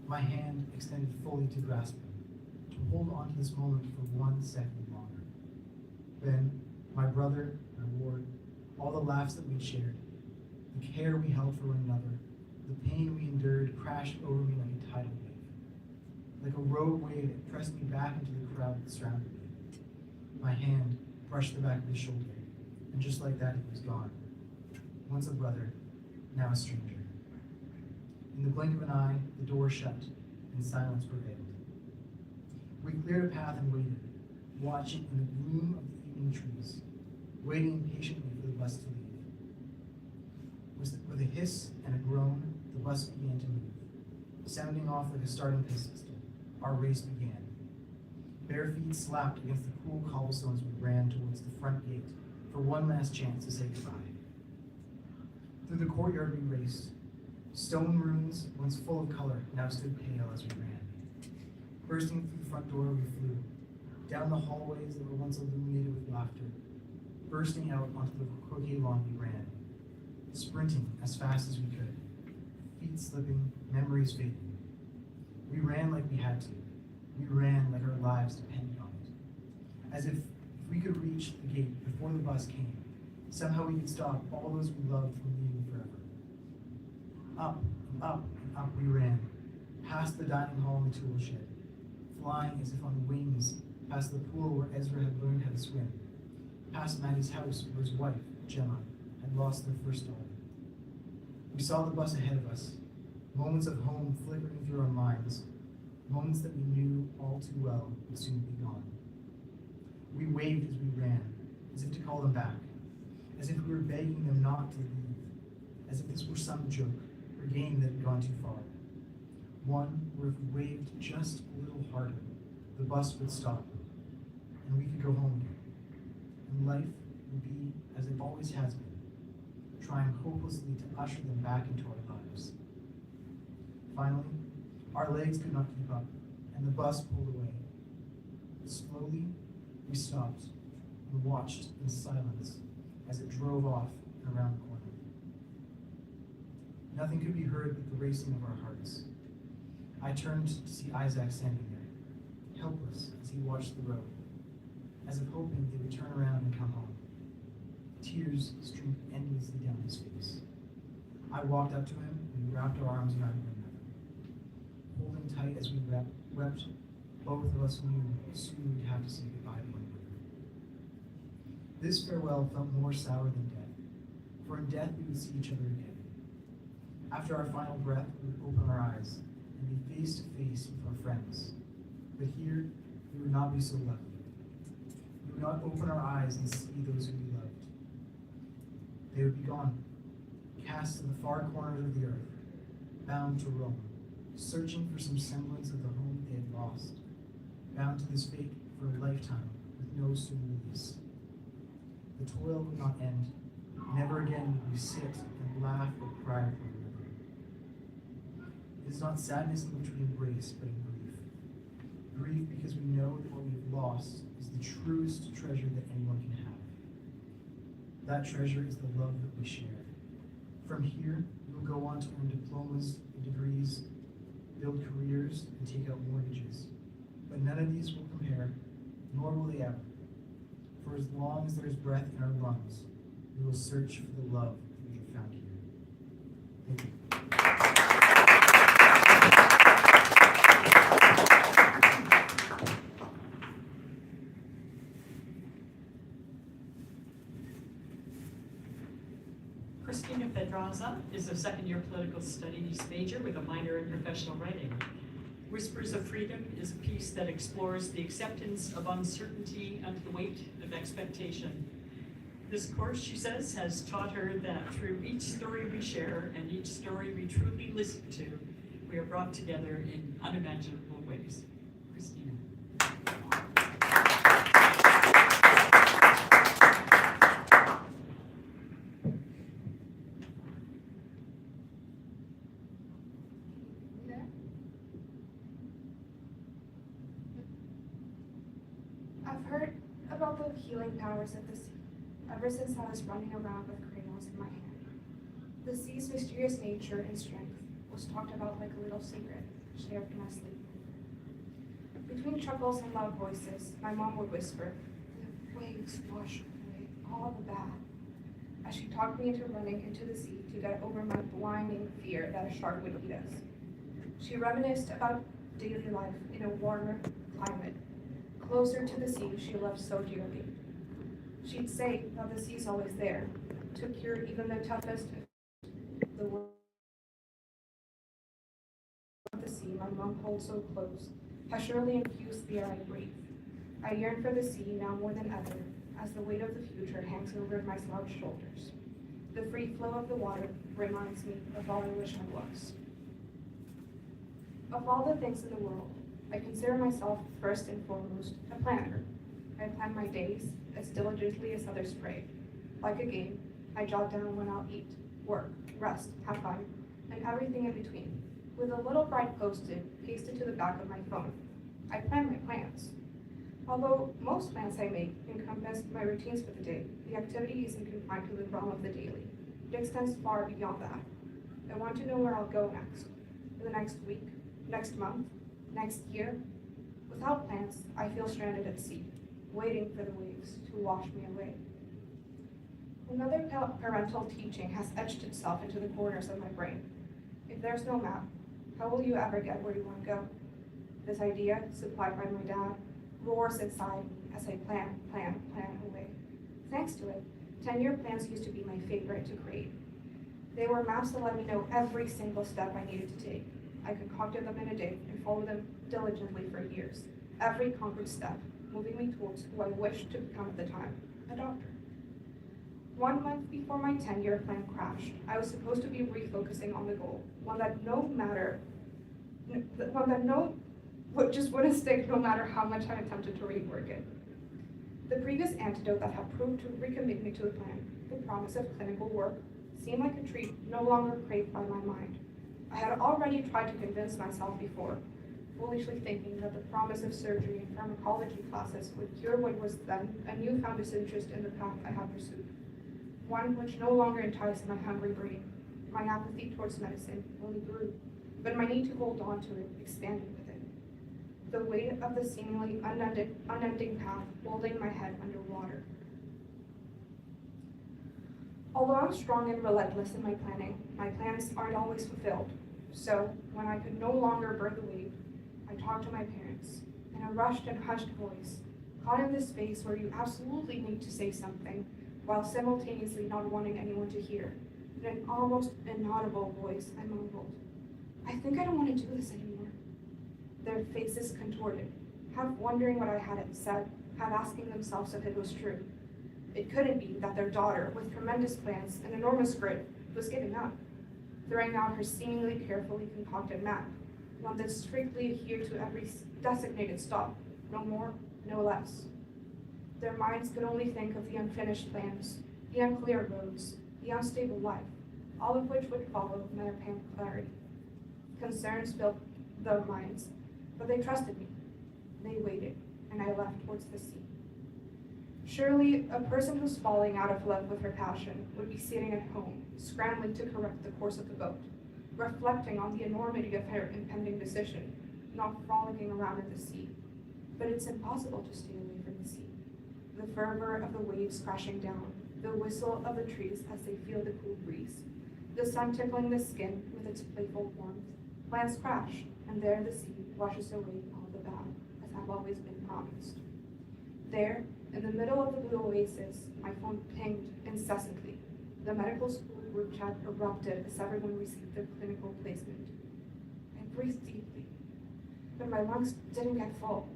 [SPEAKER 10] My hand extended fully to grasp him, to hold on to this moment for 1 second longer. Then, my brother, my ward, all the laughs that we shared, the care we held for one another, the pain we endured crashed over me like a tidal wave. Like a rogue wave, it pressed me back into the crowd that surrounded me. My hand brushed the back of his shoulder, and just like that, he was gone. Once a brother, now a stranger. In the blink of an eye, the door shut, and silence prevailed. We cleared a path and waited, watching in the gloom of the evening trees, waiting impatiently for the bus to leave. With a hiss and a groan, the bus began to move. Sounding off like a starting pistol, our race began. Bare feet slapped against the cool cobblestones, we ran towards the front gate for one last chance to say goodbye. Through the courtyard we raced. Stone rooms, once full of color, now stood pale as we ran. Bursting through the front door, we flew. Down the hallways that were once illuminated with laughter. Bursting out onto the croquet lawn we ran. Sprinting as fast as we could. Feet slipping, memories fading. We ran like we had to. We ran like our lives depended on it. As if we could reach the gate before the bus came, somehow we could stop all those we loved from leaving forever. Up and up and up we ran, past the dining hall and the tool shed, flying as if on wings, past the pool where Ezra had learned how to swim, past Maddie's house where his wife, Gemma, had lost their first daughter. We saw the bus ahead of us, moments of home flickering through our minds, moments that we knew all too well would soon be gone. We waved as we ran, as if to call them back, as if we were begging them not to leave, as if this were some joke or game that had gone too far. One where if we waved just a little harder, the bus would stop, and we could go home again. And life would be as it always has been, trying hopelessly to usher them back into our lives. Finally, our legs could not keep up, and the bus pulled away. Slowly, we stopped and watched in silence as it drove off and around the corner. Nothing could be heard but the racing of our hearts. I turned to see Isaac standing there, helpless as he watched the road, as if hoping they would turn around and come home. Tears streamed endlessly down his face. I walked up to him and we wrapped our arms around one another. Holding tight as we wept, both of us knew soon we'd have to say goodbye to one another. This farewell felt more sour than death, for in death we would see each other again. After our final breath, we would open our eyes and be face to face with our friends. But here, we would not be so lucky. We would not open our eyes and see those who we loved. They would be gone, cast in the far corners of the earth, bound to roam, searching for some semblance of the home they had lost, bound to this fate for a lifetime with no soon release. The toil would not end. Never again would we sit and laugh or cry for one another. It is not sadness in which we embrace, but in grief. Grief because we know that what we've lost is the truest treasure that anyone can have. That treasure is the love that we share. From here, we will go on to earn diplomas and degrees, build careers, and take out mortgages. But none of these will compare, nor will they ever. For as long as there is breath in our lungs, we will search for the love that we have found here. Thank you.
[SPEAKER 3] Christina Pedraza is a second-year political studies major with a minor in professional writing. Whispers of Freedom is a piece that explores the acceptance of uncertainty and the weight of expectation. This course, she says, has taught her that through each story we share and each story we truly listen to, we are brought together in unimaginable ways. Christina.
[SPEAKER 6] I've heard about the healing powers of the sea. ever since I was running around with crayons in my hand. The sea's mysterious nature and strength was talked about like a little secret shared in my sleep. Between chuckles and loud voices, my mom would whisper, "The waves wash away all the bad," as she talked me into running into the sea to get over my blinding fear that a shark would eat us. She reminisced about daily life in a warmer climate, closer to the sea she loved so dearly. She'd say that the sea's always there, to cure even the toughest of the world. The sea my mom holds so close has surely infused the air I breathe. I yearn for the sea now more than ever, as the weight of the future hangs over my slouched shoulders. The free flow of the water reminds me of all I wish I was. Of all the things in the world, I consider myself first and foremost a planner. I plan my days as diligently as others pray. Like a game, I jot down when I'll eat, work, rest, have fun, and everything in between. With a little bright post-it pasted to the back of my phone, I plan my plans. Although most plans I make encompass my routines for the day, the activity isn't confined to the realm of the daily. It extends far beyond that. I want to know where I'll go next, in the next week, next month, next year. Without plans, I feel stranded at sea, waiting for the waves to wash me away. Another parental teaching has etched itself into the corners of my brain. If there's no map, how will you ever get where you want to go? This idea, supplied by my dad, roars inside as I plan away. Thanks to it, 10-year plans used to be my favorite to create. They were maps that let me know every single step I needed to take. I concocted them in a day and followed them diligently for years. Every concrete step, moving me towards who I wished to become at the time, a doctor. 1 month before my 10-year plan crashed, I was supposed to be refocusing on the goal, one that just wouldn't stick no matter how much I attempted to rework it. The previous antidote that had proved to recommit me to the plan, the promise of clinical work, seemed like a treat no longer craved by my mind. I had already tried to convince myself before, foolishly thinking that the promise of surgery and pharmacology classes would cure what was then a newfound disinterest in the path I had pursued, one which no longer enticed my hungry brain. My apathy towards medicine only grew, but my need to hold on to it expanded with it. The weight of the seemingly unending path holding my head underwater. Although I'm strong and relentless in my planning, my plans aren't always fulfilled. So, when I could no longer bear the weight, I talked to my parents in a rushed and hushed voice, caught in this space where you absolutely need to say something, while simultaneously not wanting anyone to hear. In an almost inaudible voice, I mumbled, "I think I don't want to do this anymore." Their faces contorted, half wondering what I had said, half asking themselves if it was true. It couldn't be that their daughter, with tremendous plans and enormous grit, was giving up, throwing out her seemingly carefully concocted map, one that strictly adhered to every designated stop, no more, no less. Their minds could only think of the unfinished plans, the unclear roads, the unstable life, all of which would follow when their apparent clarity. Concerns filled their minds, but they trusted me. They waited, and I left towards the sea. Surely, a person who's falling out of love with her passion would be sitting at home, scrambling to correct the course of the boat, reflecting on the enormity of her impending decision, not frolicking around in the sea. But it's impossible to stay away from the sea. The fervor of the waves crashing down, the whistle of the trees as they feel the cool breeze, the sun tickling the skin with its playful warmth. Plans crash, and there the sea washes away all the bad, as I've always been promised. There, in the middle of the blue oasis, my phone pinged incessantly. The medical school group chat erupted as everyone received their clinical placement. I breathed deeply, but my lungs didn't get full.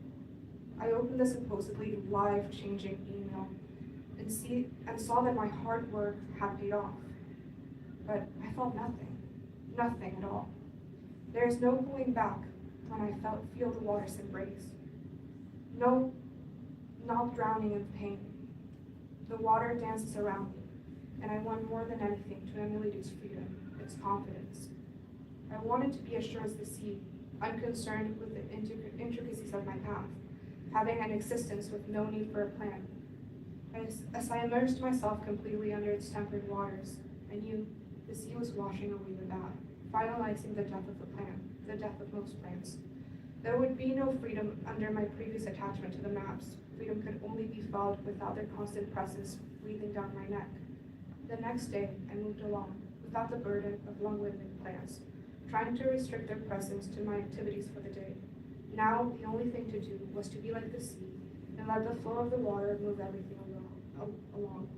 [SPEAKER 6] I opened the supposedly life-changing email and saw that my hard work had paid off. But I felt nothing at all. There is no going back when I feel the water's embrace. No, not drowning in pain. The water dances around me, and I want more than anything to emulate its freedom, its confidence. I wanted to be as sure as the sea, unconcerned with the intricacies of my path, having an existence with no need for a plan.
[SPEAKER 11] As I immersed myself completely under its tempered waters, I knew the sea was washing away the bad, finalizing the death of the plant, the death of most plants. There would be no freedom under my previous attachment to the maps. Freedom could only be felt without their constant presence breathing down my neck. The next day, I moved along, without the burden of long-living plants, trying to restrict their presence to my activities for the day. Now, the only thing to do was to be like the sea, and let the flow of the water move everything along.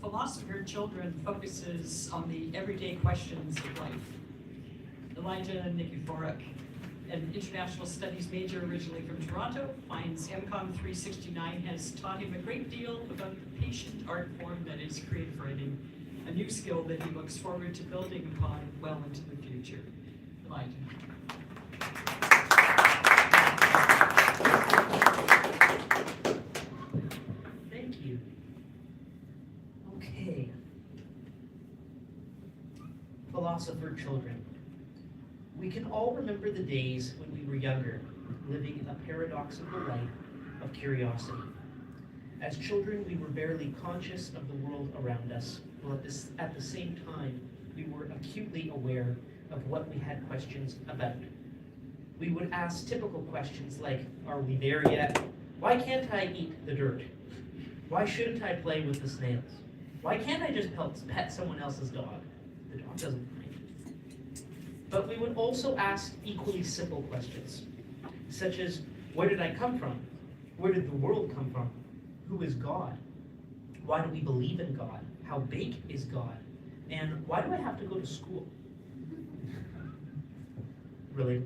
[SPEAKER 3] Philosopher Children focuses on the everyday questions of life. Elijah Nikiforuk, an international studies major originally from Toronto, finds MCOM 369 has taught him a great deal about the patient art form that is creative writing, a new skill that he looks forward to building upon well into the future. Elijah.
[SPEAKER 4] Thank you. Okay. Philosopher children. We can all remember the days when we were younger, living a paradoxical life of curiosity. As children, we were barely conscious of the world around us, while at the same time, we were acutely aware of what we had questions about. We would ask typical questions like, are we there yet? Why can't I eat the dirt? Why shouldn't I play with the snails? Why can't I just pet someone else's dog? The dog doesn't mind. But we would also ask equally simple questions, such as, where did I come from? Where did the world come from? Who is God? Why do we believe in God? How big is God? And why do I have to go to school? Really?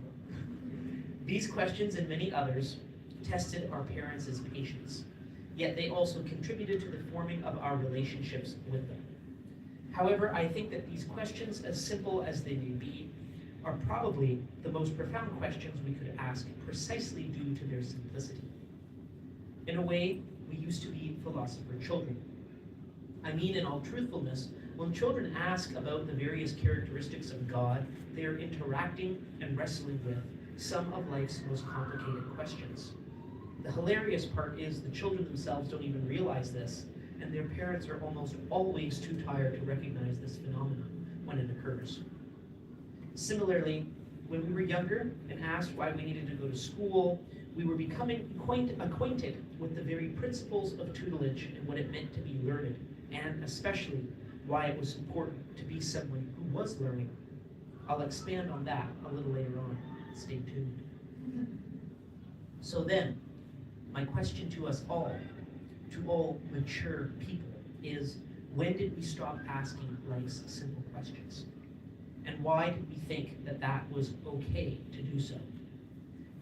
[SPEAKER 4] These questions and many others tested our parents' patience, yet they also contributed to the forming of our relationships with them. However, I think that these questions, as simple as they may be, are probably the most profound questions we could ask precisely due to their simplicity. In a way, we used to be philosopher children. I mean, in all truthfulness, when children ask about the various characteristics of God, they are interacting and wrestling with some of life's most complicated questions. The hilarious part is the children themselves don't even realize this, and their parents are almost always too tired to recognize this phenomenon when it occurs. Similarly, when we were younger and asked why we needed to go to school, we were becoming acquainted with the very principles of tutelage and what it meant to be learned, and especially why it was important to be someone who was learning. I'll expand on that a little later on. Stay tuned. So then, my question to us all, to all mature people, is when did we stop asking life's simple questions? And why did we think that that was okay to do so?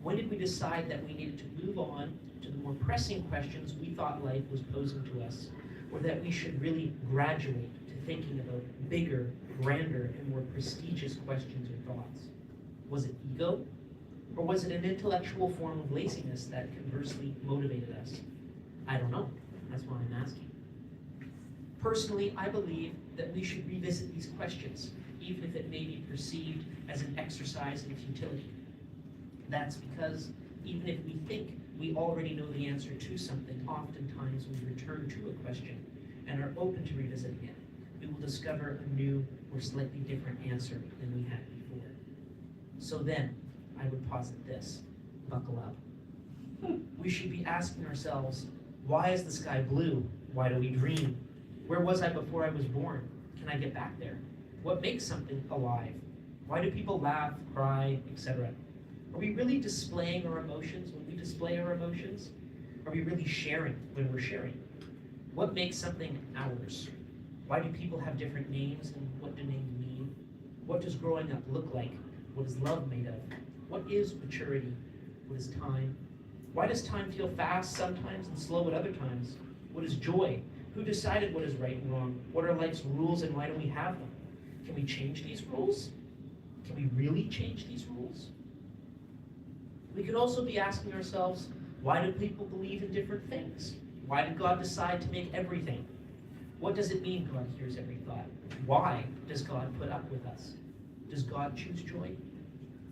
[SPEAKER 4] When did we decide that we needed to move on to the more pressing questions we thought life was posing to us, or that we should really graduate to thinking about bigger, grander, and more prestigious questions or thoughts? Was it ego? Or was it an intellectual form of laziness that conversely motivated us? I don't know. That's why I'm asking. Personally, I believe that we should revisit these questions, even if it may be perceived as an exercise in futility. That's because even if we think we already know the answer to something, oftentimes we return to a question and are open to revisiting it, we will discover a new or slightly different answer than we had before. So then, I would posit this. Buckle up. We should be asking ourselves, why is the sky blue? Why do we dream? Where was I before I was born? Can I get back there? What makes something alive? Why do people laugh, cry, etc.? Are we really displaying our emotions when we display our emotions? Are we really sharing when we're sharing? What makes something ours? Why do people have different names, and what do names mean? What does growing up look like? What is love made of? What is maturity? What is time? Why does time feel fast sometimes and slow at other times? What is joy? Who decided what is right and wrong? What are life's rules and why do we have them? Can we change these rules? Can we really change these rules? We could also be asking ourselves, why do people believe in different things? Why did God decide to make everything? What does it mean God hears every thought? Why does God put up with us? Does God choose joy?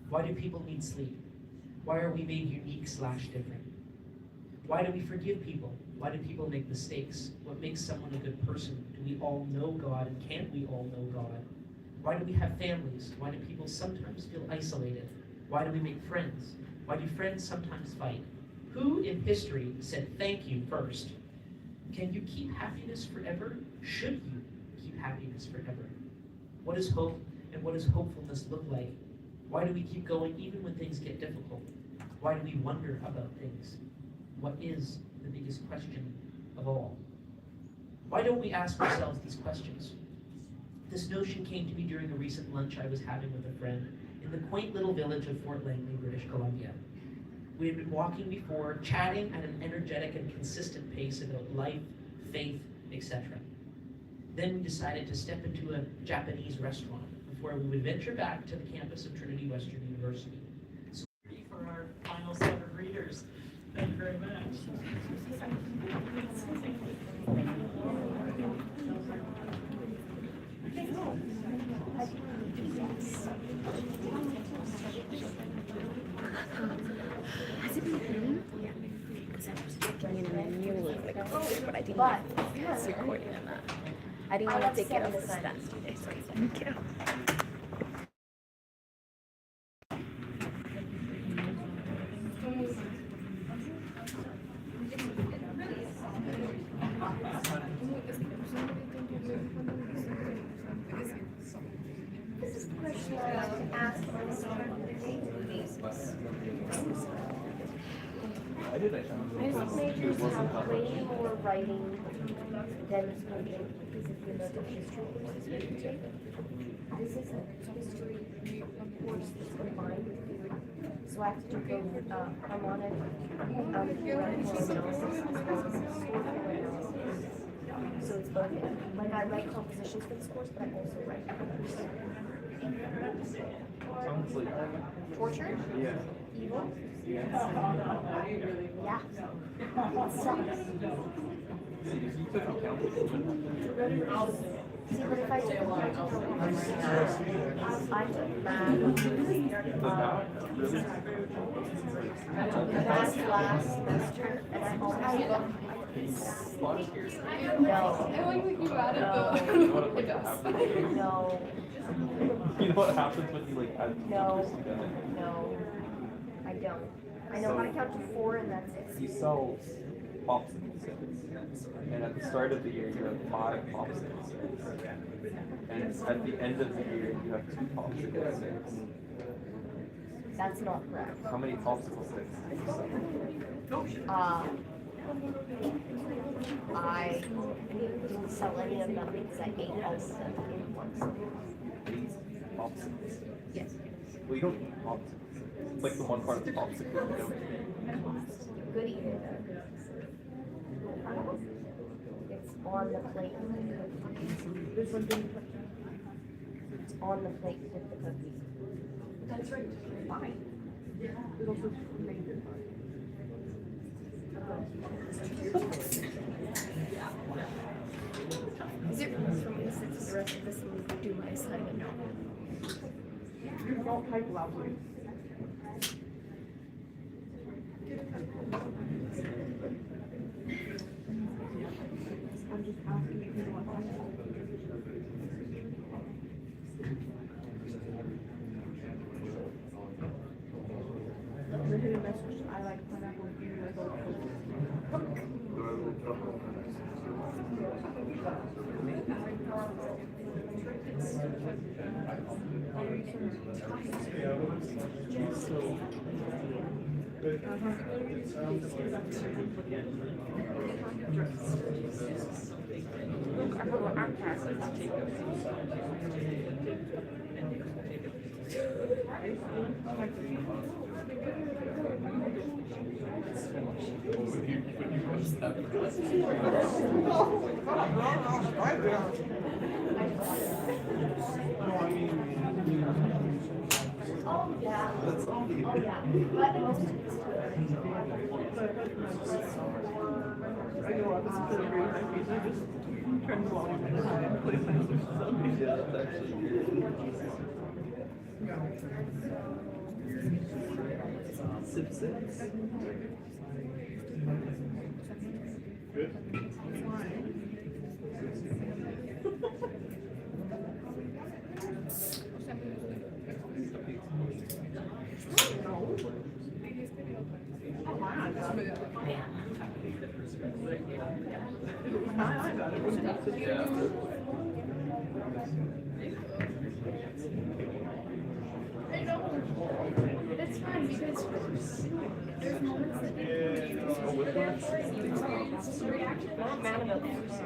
[SPEAKER 4] Why do people need sleep? Why are we made unique/different? Why do we forgive people? Why do people make mistakes? What makes someone a good person? Do we all know God, and can we all know God? Why do we have families? Why do people sometimes feel isolated? Why do we make friends? Why do friends sometimes fight? Who in history said thank you first? Can you keep happiness forever? Should you keep happiness forever? What does hope and what does hopefulness look like? Why do we keep going even when things get difficult? Why do we wonder about things? What is the biggest question of all? Why don't we ask ourselves these questions? This notion came to me during a recent lunch I was having with a friend in the quaint little village of Fort Langley, British Columbia. We had been walking before, chatting at an energetic and consistent pace about life, faith, etc. Then we decided to step into a Japanese restaurant before we would venture back to the campus of Trinity Western University.
[SPEAKER 3] For our final set of readers. Thank you very much.
[SPEAKER 9] Has it been filmed? Yeah. Because I was joining the menu like but I didn't want to recording on that. I didn't want to take it off the stand today, so thank you. This is the question I like to ask on a daily basis. Music majors have way more writing demonstration because if you look at history courses, this is a history course that's combined with theory. So I have to do both harmonic theoretical analysis as well as historical analysis. So it's both, like I write compositions for this course, but I also write covers.
[SPEAKER 8] Sounds like
[SPEAKER 9] Torture?
[SPEAKER 8] yeah.
[SPEAKER 9] Evil?
[SPEAKER 8] Yeah.
[SPEAKER 9] Yeah. It sucks.
[SPEAKER 8] See, if you took accounting,
[SPEAKER 9] See, but if I took I took math. Math last semester, and I almost no.
[SPEAKER 6] I like that you added the yes.
[SPEAKER 9] No.
[SPEAKER 8] you know what happens when you like add two
[SPEAKER 9] No.
[SPEAKER 8] numbers together?
[SPEAKER 9] No. I don't. I know how to count to 4 and that's it.
[SPEAKER 8] You sell popsicle sticks, and at the start of the year you have 5 popsicle sticks, and at the end of the year you have 2 popsicle sticks.
[SPEAKER 9] That's not correct.
[SPEAKER 8] How many popsicle sticks did you sell?
[SPEAKER 9] I didn't sell any of them because I ate all of them in one sitting.
[SPEAKER 8] Popsicles.
[SPEAKER 9] Yes.
[SPEAKER 8] Well, you don't eat popsicles. It's like the one part of the popsicle you don't eat.
[SPEAKER 9] Good eating. It's on the plate. This one didn't put it's on the plate with the cookies.
[SPEAKER 3] That's right.
[SPEAKER 9] Fine. Is it rules for me to sit the rest of this and do my assignment? No.
[SPEAKER 10] You don't type loudly. I'm just asking if you want the hidden message. I like pineapple. You like
[SPEAKER 9] Oh yeah. But most of it's
[SPEAKER 4] know, I was put every time I just turned the volume and play my song.
[SPEAKER 8] Yeah, that's actually good. Sip six.
[SPEAKER 6] I know. It's fun because there's moments that you experience the reaction.
[SPEAKER 9] I'm mad about this.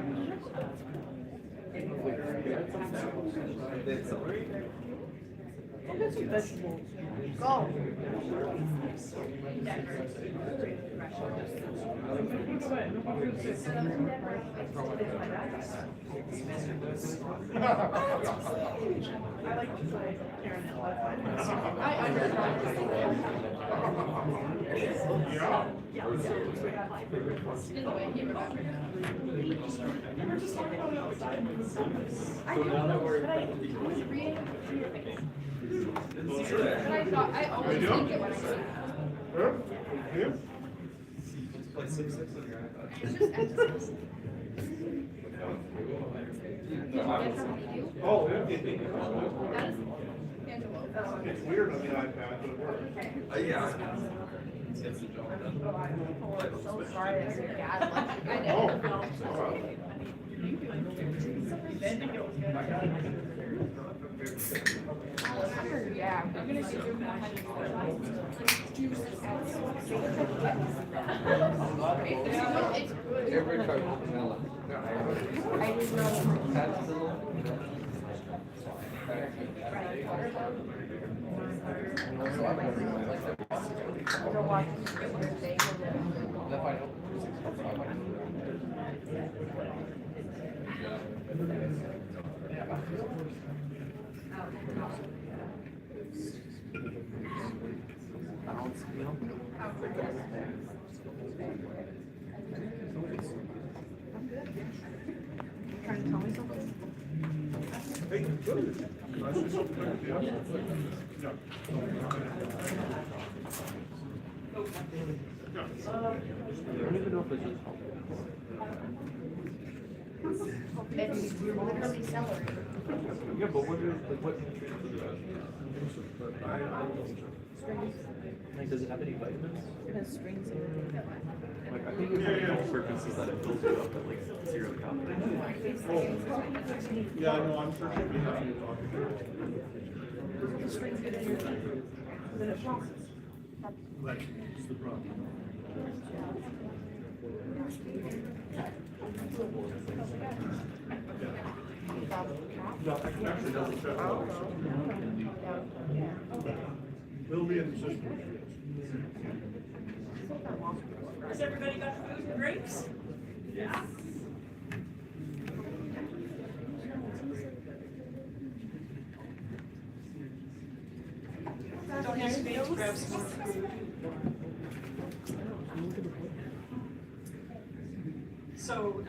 [SPEAKER 8] They accelerate.
[SPEAKER 4] I'll get some vegetables.
[SPEAKER 9] Go.
[SPEAKER 4] I like to play Karen a lot of times.
[SPEAKER 6] I understand. In the way he remembers. I was reading. But I thought, I always think it when I see it.
[SPEAKER 5] Huh? Yeah?
[SPEAKER 8] Play sip six on your iPad.
[SPEAKER 6] It's just emphasis.
[SPEAKER 5] Oh, yeah.
[SPEAKER 6] That is Angelo.
[SPEAKER 5] It's weird on the iPad, but it works.
[SPEAKER 8] Yeah. Gets the job done.
[SPEAKER 9] I'm so sorry that your dad left you.
[SPEAKER 6] I
[SPEAKER 5] Oh,
[SPEAKER 6] know.
[SPEAKER 5] wow.
[SPEAKER 9] Yeah.
[SPEAKER 6] I'm gonna do it's good.
[SPEAKER 8] Every card vanilla.
[SPEAKER 9] I just know.
[SPEAKER 8] That's the little.
[SPEAKER 9] We're watching your thing and
[SPEAKER 8] Balance meal.
[SPEAKER 4] Trying to tell me something?
[SPEAKER 5] Hey, good. Can I say something? Yeah. Yeah.
[SPEAKER 8] I don't even know if it's just
[SPEAKER 9] it's literally celery.
[SPEAKER 8] yeah, but what is like what like does it have any vitamins?
[SPEAKER 4] It has springs in it.
[SPEAKER 8] Like I think it's like the purpose is that it fills you up at like 0 calories.
[SPEAKER 5] Yeah, no, I'm sure she'll be happy to talk to you.
[SPEAKER 4] The springs get in your teeth. Then it flops.
[SPEAKER 5] That's the problem. No, actually, doesn't check. It'll be in the system.
[SPEAKER 3] Has everybody got food and drinks? Yeah. Don't hesitate to grab some more food. So,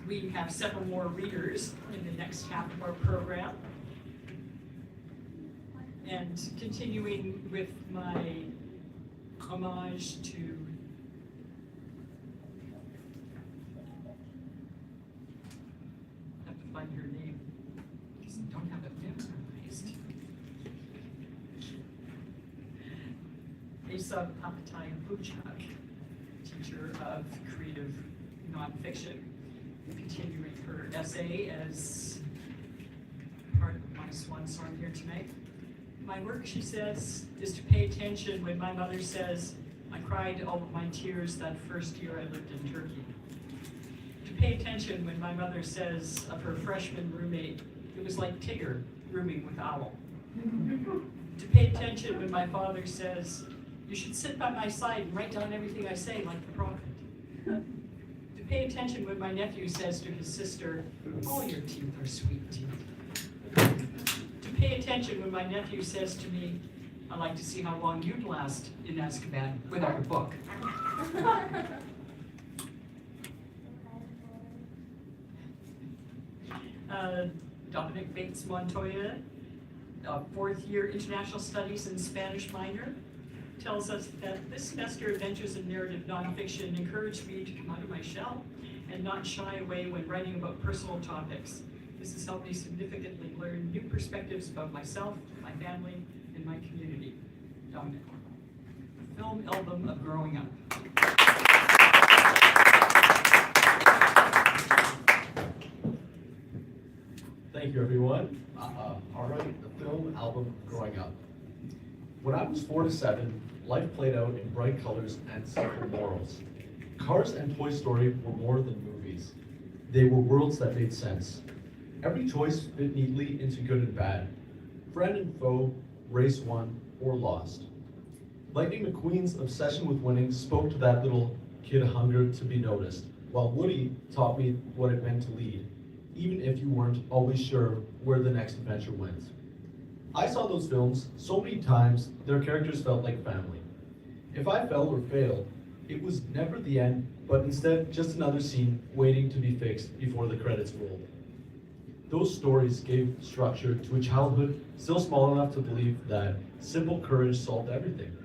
[SPEAKER 3] we have several more readers in the next half of our program. And continuing with my homage to I have to find her name because I don't have it memorized. Asa Papatai Buchak, teacher of creative nonfiction, continuing her essay as part of my swan song here tonight. My work, she says, is to pay attention when my mother says, I cried all of my tears that first year I lived in Turkey. To pay attention when my mother says of her freshman roommate, it was like Tigger rooming with Owl. To pay attention when my father says, you should sit by my side and write down everything I say like the prophet. To pay attention when my nephew says to his sister, all your teeth are sweet teeth. To pay attention when my nephew says to me, I'd like to see how long you'd last in Azkaban without a book. Dominic Bates Montoya, fourth year International Studies and Spanish minor, tells us that this semester Adventures in Narrative Nonfiction encouraged me to come out of my shell and not shy away when writing about personal topics. This has helped me significantly learn new perspectives about myself, my family, and my community. Dominic. Film album of growing up.
[SPEAKER 12] Thank you, everyone. All right, the film album growing up. When I was 4 to 7, life played out in bright colors and simple morals. Cars and Toy Story were more than movies. They were worlds that made sense. Every choice fit neatly into good and bad. Friend and foe, race won or lost. Lightning McQueen's obsession with winning spoke to that little kid hunger to be noticed, while Woody taught me what it meant to lead, even if you weren't always sure where the next adventure went. I saw those films so many times, their characters felt like family. If I fell or failed, it was never the end, but instead just another scene waiting to be fixed before the credits rolled. Those stories gave structure to a childhood still small enough to believe that simple courage solved everything.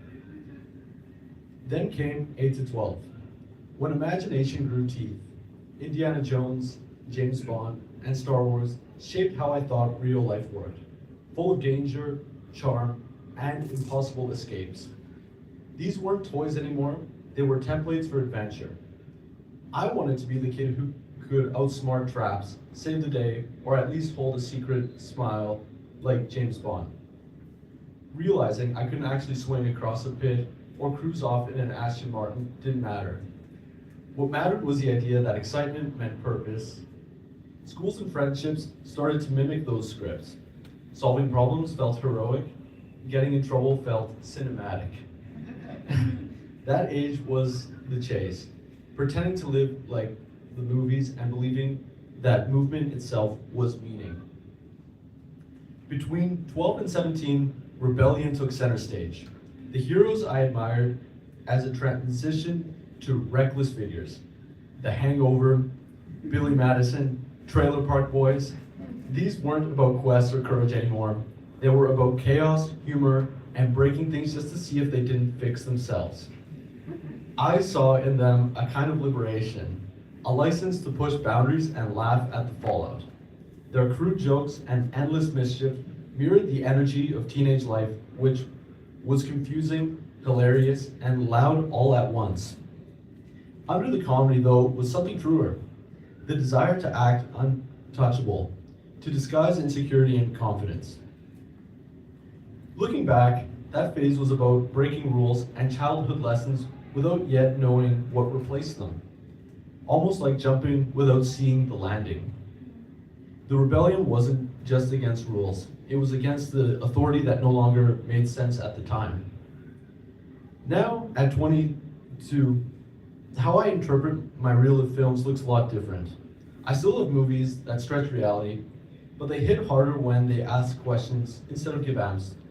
[SPEAKER 12] Then came 8 to 12, when imagination grew teeth. Indiana Jones, James Bond, and Star Wars shaped how I thought real life worked, full of danger, charm, and impossible escapes. These weren't toys anymore, they were templates for adventure. I wanted to be the kid who could outsmart traps, save the day, or at least hold a secret smile like James Bond. Realizing I couldn't actually swing across a pit or cruise off in an Aston Martin didn't matter. What mattered was the idea that excitement meant purpose. Schools and friendships started to mimic those scripts. Solving problems felt heroic, getting in trouble felt cinematic. That age was the chase, pretending to live like the movies and believing that movement itself was meaning. Between 12 and 17, rebellion took center stage. The heroes I admired as a transition to reckless figures. The Hangover, Billy Madison, Trailer Park Boys. These weren't about quest or courage anymore. They were about chaos, humor, and breaking things just to see if they didn't fix themselves. I saw in them a kind of liberation, a license to push boundaries and laugh at the fallout. Their crude jokes and endless mischief mirrored the energy of teenage life, which was confusing, hilarious, and loud all at once. Under the comedy, though, was something truer, the desire to act untouchable, to disguise insecurity and confidence. Looking back, that phase was about breaking rules and childhood lessons without yet knowing what replaced them. Almost like jumping without seeing the landing. The rebellion wasn't just against rules, it was against the authority that no longer made sense at the time. Now, at 22, how I interpret my reel of films looks a lot different. I still love movies that stretch reality, but they hit harder when they ask questions instead of give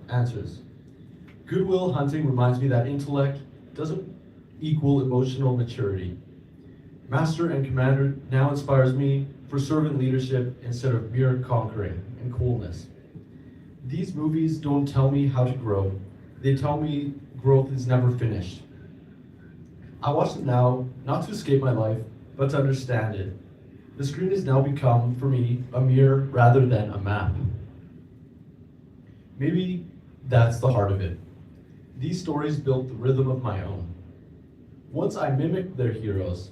[SPEAKER 12] answers. Good Will Hunting reminds me that intellect doesn't equal emotional maturity. Master and Commander now inspires me for servant leadership instead of mere conquering and coolness. These movies don't tell me how to grow. They tell me growth is never finished. I watch them now, not to escape my life, but to understand it. The screen has now become, for me, a mirror rather than a map. Maybe that's the heart of it. These stories built the rhythm of my own. Once I mimicked their heroes,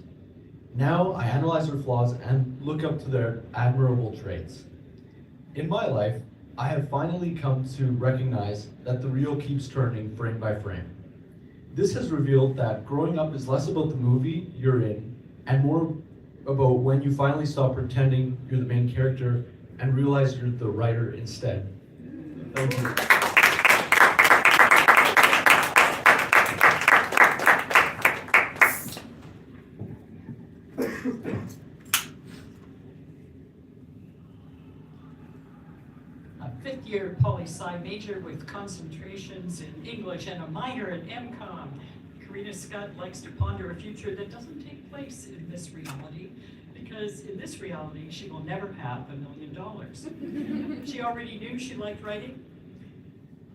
[SPEAKER 12] now I analyze their flaws and look up to their admirable traits. In my life, I have finally come to recognize that the reel keeps turning frame by frame. This has revealed that growing up is less about the movie you're in and more about when you finally stop pretending you're the main character and realize you're the writer instead. Thank you.
[SPEAKER 3] Fifth-year poli-sci major with concentrations in English and a minor in MCOM. Karina Scott likes to ponder a future that doesn't take place in this reality because in this reality, she will never have $1 million. She already knew she liked writing,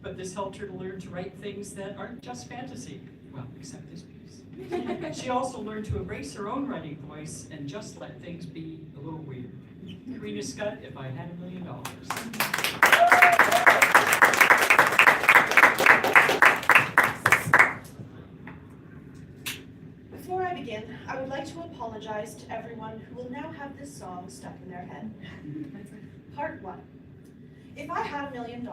[SPEAKER 3] but this helped her to learn to write things that aren't just fantasy. Well, except this piece. She also learned to embrace her own writing voice and just let things be a little weird. Karina Scott, If I Had $1 Million.
[SPEAKER 1] Before I begin, I would like to apologize to everyone who will now have this song stuck in their head. Part 1. If I had $1 million,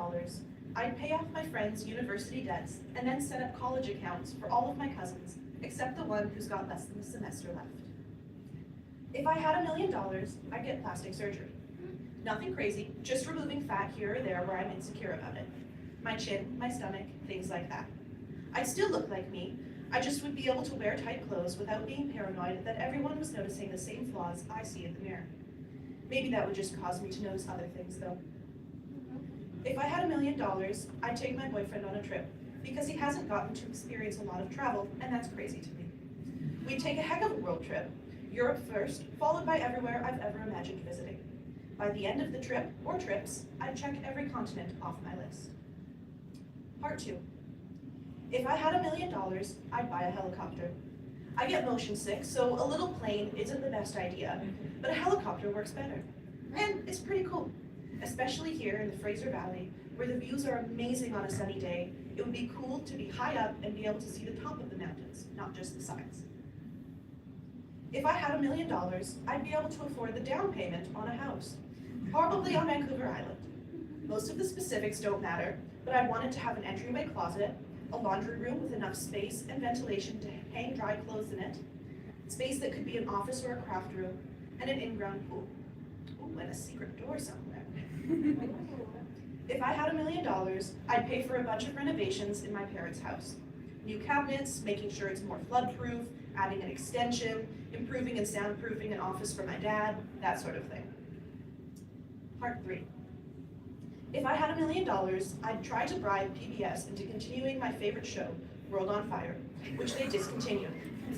[SPEAKER 1] I'd pay off my friends' university debts and then set up college accounts for all of my cousins, except the one who's got less than a semester left. If I had $1 million, I'd get plastic surgery. Nothing crazy, just removing fat here or there where I'm insecure about it. My chin, my stomach, things like that. I'd still look like me, I just would be able to wear tight clothes without being paranoid that everyone was noticing the same flaws I see in the mirror. Maybe that would just cause me to notice other things though. If I had $1 million, I'd take my boyfriend on a trip, because he hasn't gotten to experience a lot of travel, and that's crazy to me. We'd take a heck of a world trip, Europe first, followed by everywhere I've ever imagined visiting. By the end of the trip, or trips, I'd check every continent off my list. Part 2. If I had $1 million, I'd buy a helicopter. I get motion sick, so a little plane isn't the best idea, but a helicopter works better. And it's pretty cool, especially here in the Fraser Valley, where the views are amazing on a sunny day. It would be cool to be high up and be able to see the top of the mountains, not just the sides. If I had $1 million, I'd be able to afford the down payment on a house, probably on Vancouver Island. Most of the specifics don't matter, but I wanted to have an entryway closet, a laundry room with enough space and ventilation to hang dry clothes in it, space that could be an office or a craft room, and an in-ground pool. Ooh, and a secret door somewhere. If I had $1 million, I'd pay for a bunch of renovations in my parents' house. New cabinets, making sure it's more flood-proof, adding an extension, improving and soundproofing an office for my dad, that sort of thing. Part 3. If I had $1 million, I'd try to bribe PBS into continuing my favorite show, World on Fire, which they discontinued.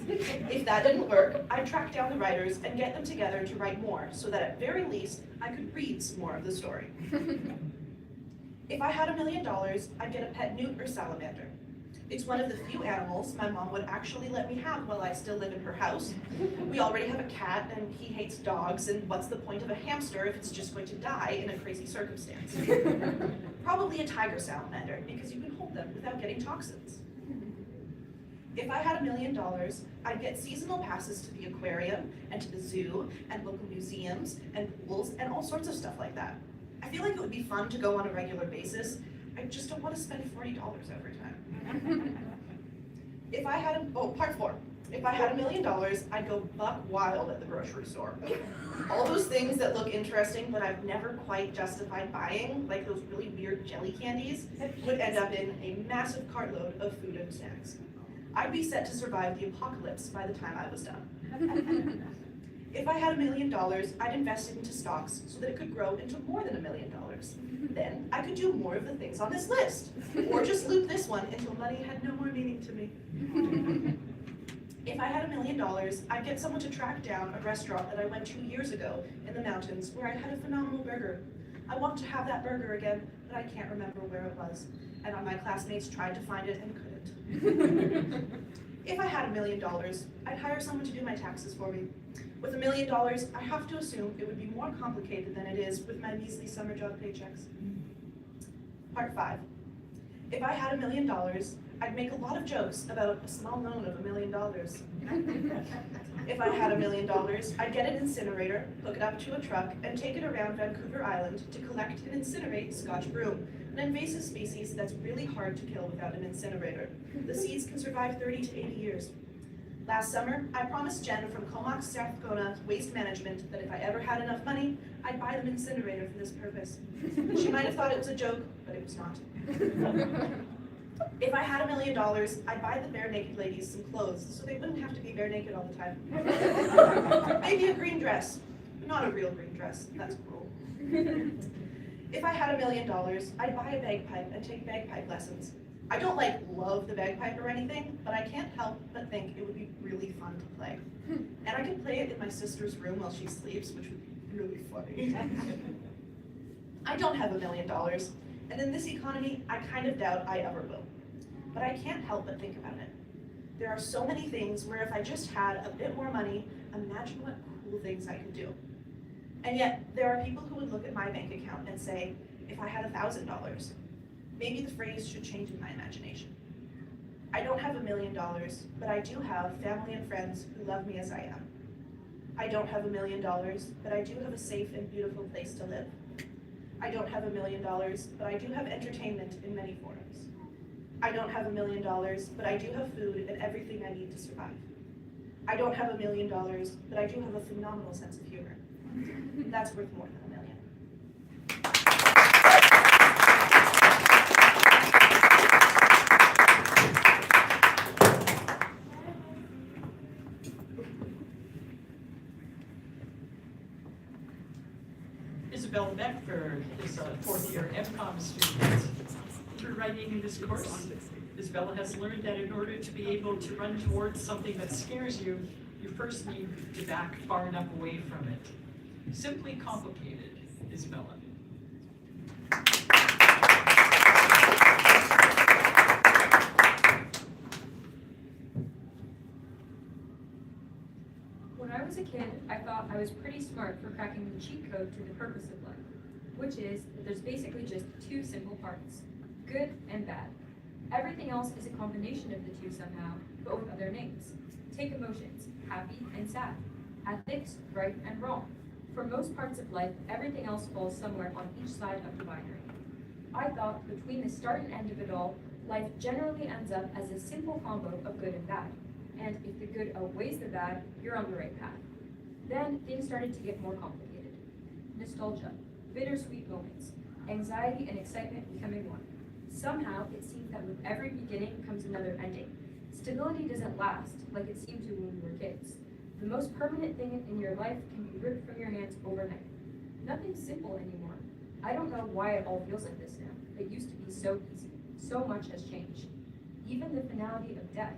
[SPEAKER 1] If that didn't work, I'd track down the writers and get them together to write more, so that at very least, I could read some more of the story. If I had $1 million, I'd get a pet newt or salamander. It's one of the few animals my mom would actually let me have while I still live in her house. We already have a cat, and he hates dogs, and what's the point of a hamster if it's just going to die in a crazy circumstance? Probably a tiger salamander, because you can hold them without getting toxins. If I had $1 million, I'd get seasonal passes to the aquarium, and to the zoo, and local museums, and pools, and all sorts of stuff like that. I feel like it would be fun to go on a regular basis. I just don't want to spend $40 every time. If I had part 4. If I had $1 million, I'd go buck wild at the grocery store. All those things that look interesting but I've never quite justified buying, like those really weird jelly candies, would end up in a massive cartload of food and snacks. I'd be set to survive the apocalypse by the time I was done. If I had $1 million, I'd invest it into stocks so that it could grow into more than $1 million. Then I could do more of the things on this list, or just loop this one until money had no more meaning to me. If I had $1 million, I'd get someone to track down a restaurant that I went to years ago in the mountains where I had a phenomenal burger. I want to have that burger again, but I can't remember where it was, and my classmates tried to find it and couldn't. If I had $1 million, I'd hire someone to do my taxes for me. With $1 million, I have to assume it would be more complicated than it is with my measly summer job paychecks. Part 5. If I had $1 million, I'd make a lot of jokes about a small loan of $1 million. If I had $1 million, I'd get an incinerator, hook it up to a truck, and take it around Vancouver Island to collect and incinerate Scotch broom, an invasive species that's really hard to kill without an incinerator. The seeds can survive 30 to 80 years. Last summer, I promised Jen from Comox, South Dakota Waste Management that if I ever had enough money, I'd buy them an incinerator for this purpose. She might have thought it was a joke, but it was not. If I had $1 million, I'd buy the bare naked ladies some clothes so they wouldn't have to be bare naked all the time. Maybe a green dress, but not a real green dress. That's cruel. If I had $1 million, I'd buy a bagpipe and take bagpipe lessons. I don't like love the bagpipe or anything, but I can't help but think it would be really fun to play. And I could play it in my sister's room while she sleeps, which would be really funny. I don't have $1 million, and in this economy, I kind of doubt I ever will. But I can't help but think about it. There are so many things where if I just had a bit more money, imagine what cool things I could do. And yet, there are people who would look at my bank account and say, if I had $1,000, maybe the phrase should change in my imagination. I don't have $1 million, but I do have family and friends who love me as I am. I don't have $1 million, but I do have a safe and beautiful place to live. I don't have $1 million, but I do have entertainment in many forms. I don't have $1 million, but I do have food and everything I need to survive. I don't have $1 million, but I do have a phenomenal sense of humor. That's worth more than $1 million.
[SPEAKER 3] Isabella Beckford is a fourth-year MCOM student. Through writing in this course, Isabella has learned that in order to be able to run towards something that scares you, you first need to back far enough away from it. Simply complicated, Isabella.
[SPEAKER 7] When I was a kid, I thought I was pretty smart for cracking the cheat code to the purpose of life, which is that there's basically just two simple parts, good and bad. Everything else is a combination of the two somehow, but with other names. Take emotions, happy and sad. Ethics, right and wrong. For most parts of life, everything else falls somewhere on each side of the binary. I thought between the start and end of it all, life generally ends up as a simple combo of good and bad. And if the good outweighs the bad, you're on the right path. Then things started to get more complicated. Nostalgia, bittersweet moments, anxiety and excitement becoming one. Somehow, it seems that with every beginning comes another ending. Stability doesn't last, like it seemed to when we were kids. The most permanent thing in your life can be ripped from your hands overnight. Nothing's simple anymore. I don't know why it all feels like this now. It used to be so easy. So much has changed. Even the finality of death.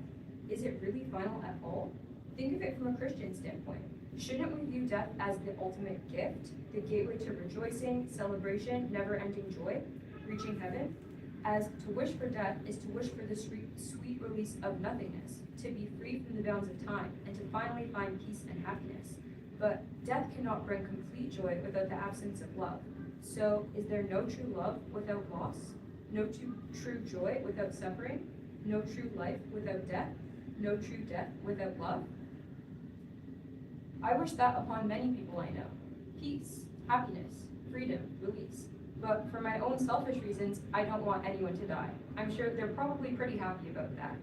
[SPEAKER 7] Is it really final at all? Think of it from a Christian standpoint. Shouldn't we view death as the ultimate gift, the gateway to rejoicing, celebration, never-ending joy, reaching heaven? As to wish for death is to wish for the sweet release of nothingness, to be free from the bounds of time, and to finally find peace and happiness. But death cannot bring complete joy without the absence of love. So is there no true love without loss? No true joy without suffering? No true life without death? No true death without love? I wish that upon many people I know. Peace, happiness, freedom, release. But for my own selfish reasons, I don't want anyone to die. I'm sure they're probably pretty happy about that.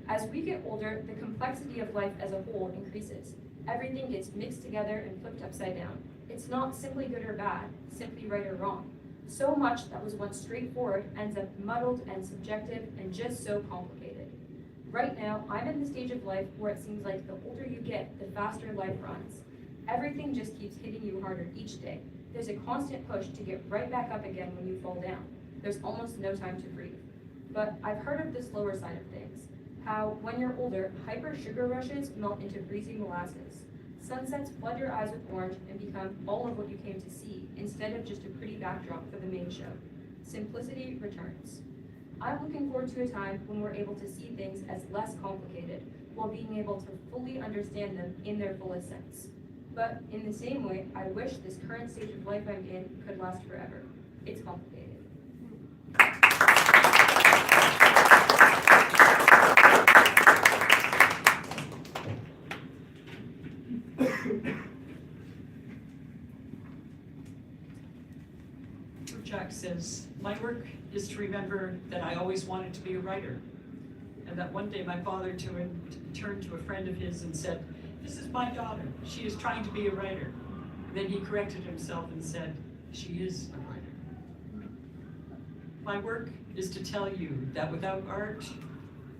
[SPEAKER 7] As we get older, the complexity of life as a whole increases. Everything gets mixed together and flipped upside down. It's not simply good or bad, simply right or wrong. So much that was once straightforward ends up muddled and subjective and just so complicated. Right now, I'm in the stage of life where it seems like the older you get, the faster life runs. Everything just keeps hitting you harder each day. There's a constant push to get right back up again when you fall down. There's almost no time to breathe. But I've heard of the slower side of things. How, when you're older, hyper sugar rushes melt into breezy molasses. Sunsets flood your eyes with orange and become all of what you came to see, instead of just a pretty backdrop for the main show. Simplicity returns. I'm looking forward to a time when we're able to see things as less complicated, while being able to fully understand them in their fullest sense. But in the same way, I wish this current stage of life I'm in could last forever. It's complicated.
[SPEAKER 3] Jack says, my work is to remember that I always wanted to be a writer. And that one day my father turned to a friend of his and said, this is my daughter. She is trying to be a writer. And then he corrected himself and said, she is a writer. My work is to tell you that without art,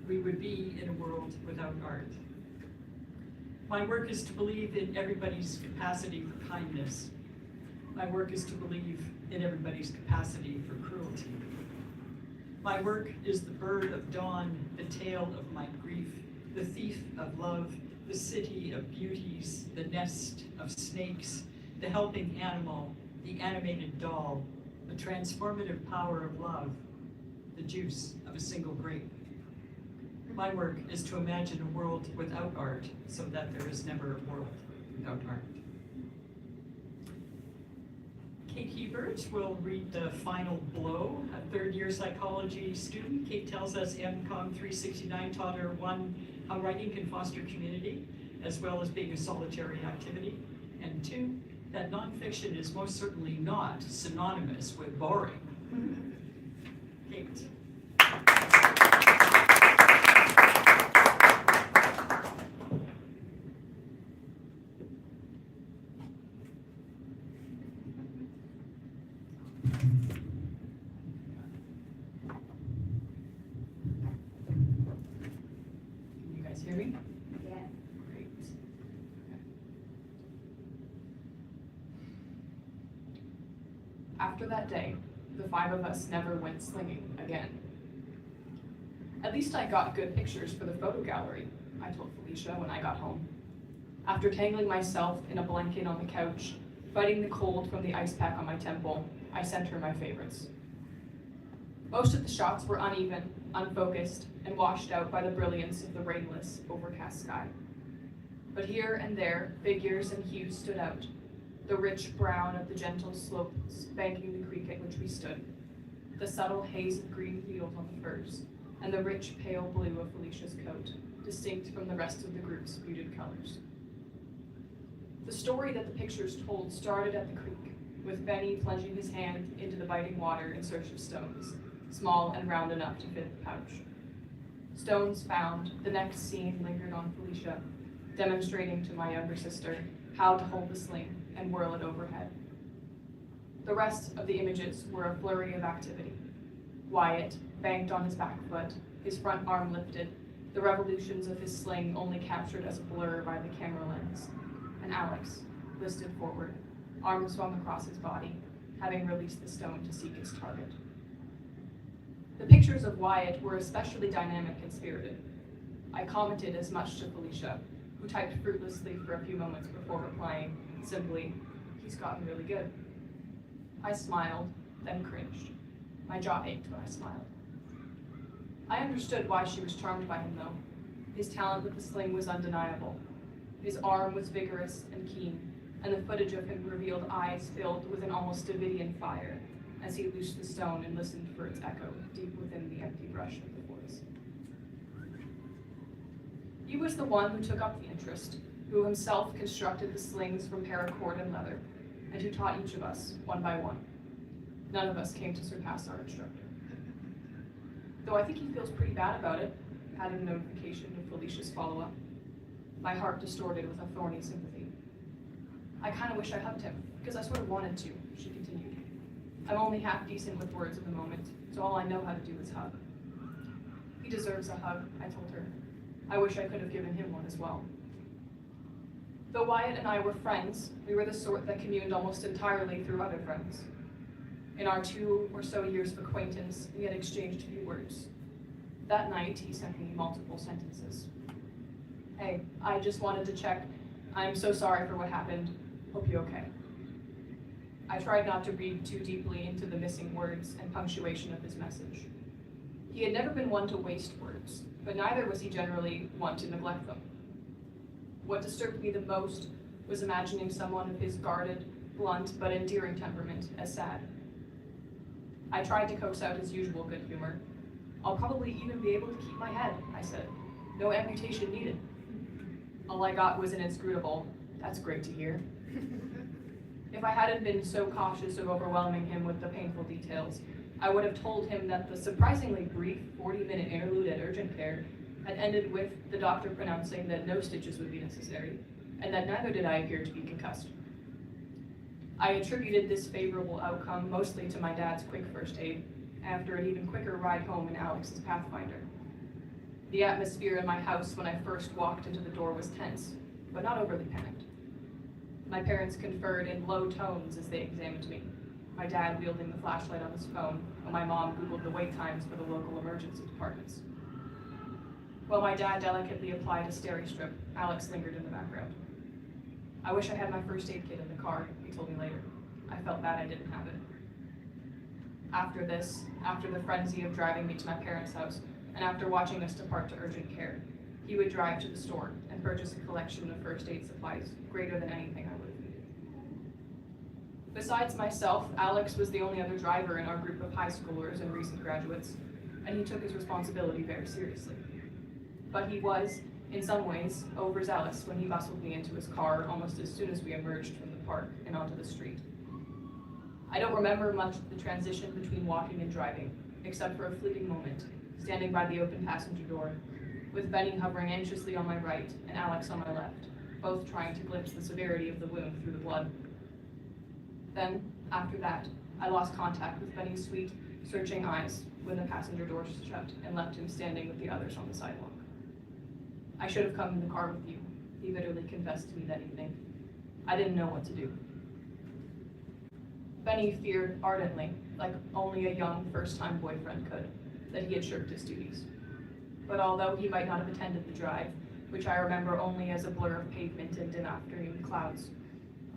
[SPEAKER 3] we would be in a world without art. My work is to believe in everybody's capacity for kindness. My work is to believe in everybody's capacity for cruelty. My work is the bird of dawn, the tale of my grief, the thief of love, the city of beauties, the nest of snakes, the helping animal, the animated doll, the transformative power of love, the juice of a single grape. My work is to imagine a world without art so that there is never a world without art. Kate Hebert will read The Final Blow, a third-year psychology student. Kate tells us MCOM 369 taught her, 1, how writing can foster community, as well as being a solitary activity, and 2, that nonfiction is most certainly not synonymous with boring. Kate. Can you guys hear me?
[SPEAKER 9] Yeah.
[SPEAKER 3] Great.
[SPEAKER 6] After that day, the 5 of us never went slinging again. At least I got good pictures for the photo gallery, I told Felicia when I got home. After tangling myself in a blanket on the couch, fighting the cold from the ice pack on my temple, I sent her my favorites. Most of the shots were uneven, unfocused, and washed out by the brilliance of the rainless, overcast sky. But here and there, figures and hues stood out. The rich brown of the gentle slopes banking the creek at which we stood, the subtle haze of green needles on the firs, and the rich pale blue of Felicia's coat, distinct from the rest of the group's muted colors. The story that the pictures told started at the creek, with Benny plunging his hand into the biting water in search of stones, small and round enough to fit the pouch. Stones found, the next scene lingered on Felicia, demonstrating to my younger sister how to hold the sling and whirl it overhead. The rest of the images were a flurry of activity. Wyatt, banked on his back foot, his front arm lifted, the revolutions of his sling only captured as a blur by the camera lens, and Alex, listed forward, arm swung across his body, having released the stone to seek its target. The pictures of Wyatt were especially dynamic and spirited. I commented as much to Felicia, who typed fruitlessly for a few moments before replying, simply, "He's gotten really good." I smiled, then cringed. My jaw ached when I smiled. I understood why she was charmed by him, though. His talent with the sling was undeniable. His arm was vigorous and keen, and the footage of him revealed eyes filled with an almost Davidian fire as he loosed the stone and listened for its echo deep within the empty brush of the forest. He was the one who took up the interest, who himself constructed the slings from paracord and leather, and who taught each of us, one by one. None of us came to surpass our instructor. Though I think he feels pretty bad about it, adding notification of Felicia's follow-up. My heart distorted with a thorny sympathy. I kind of wish I hugged him, because I sort of wanted to, she continued. I'm only half decent with words at the moment, so all I know how to do is hug. He deserves a hug, I told her. I wish I could have given him one as well. Though Wyatt and I were friends, we were the sort that communed almost entirely through other friends. In our 2 or so years of acquaintance, we had exchanged few words. That night, he sent me multiple sentences. Hey, I just wanted to check. I'm so sorry for what happened. Hope you're okay. I tried not to read too deeply into the missing words and punctuation of his message. He had never been one to waste words, but neither was he generally one to neglect them. What disturbed me the most was imagining someone of his guarded, blunt, but endearing temperament as sad. I tried to coax out his usual good humor. I'll probably even be able to keep my head, I said. No amputation needed. All I got was an inscrutable, "That's great to hear." If I hadn't been so cautious of overwhelming him with the painful details, I would have told him that the surprisingly brief 40-minute interlude at urgent care had ended with the doctor pronouncing that no stitches would be necessary, and that neither did I appear to be concussed. I attributed this favorable outcome mostly to my dad's quick first aid, after an even quicker ride home in Alex's Pathfinder. The atmosphere in my house when I first walked into the door was tense, but not overly panicked. My parents conferred in low tones as they examined me,
[SPEAKER 13] my dad wielding the flashlight on his phone, while my mom Googled the wait times for the local emergency departments. While my dad delicately applied a steri strip, Alex lingered in the background. I wish I had my first aid kit in the car, he told me later. I felt bad I didn't have it. After this, after the frenzy of driving me to my parents' house, and after watching us depart to urgent care, he would drive to the store and purchase a collection of first aid supplies greater than anything I would have needed. Besides myself, Alex was the only other driver in our group of high schoolers and recent graduates, and he took his responsibility very seriously. But he was, in some ways, overzealous when he bustled me into his car almost as soon as we emerged from the park and onto the street. I don't remember much of the transition between walking and driving, except for a fleeting moment, standing by the open passenger door, with Benny hovering anxiously on my right and Alex on my left, both trying to glimpse the severity of the wound through the blood. Then, after that, I lost contact with Benny's sweet, searching eyes when the passenger door shut and left him standing with the others on the sidewalk. I should have come in the car with you, he bitterly confessed to me that evening. I didn't know what to do. Benny feared ardently, like only a young first-time boyfriend could, that he had shirked his duties. But although he might not have attended the drive, which I remember only as a blur of pavement and dim afternoon clouds,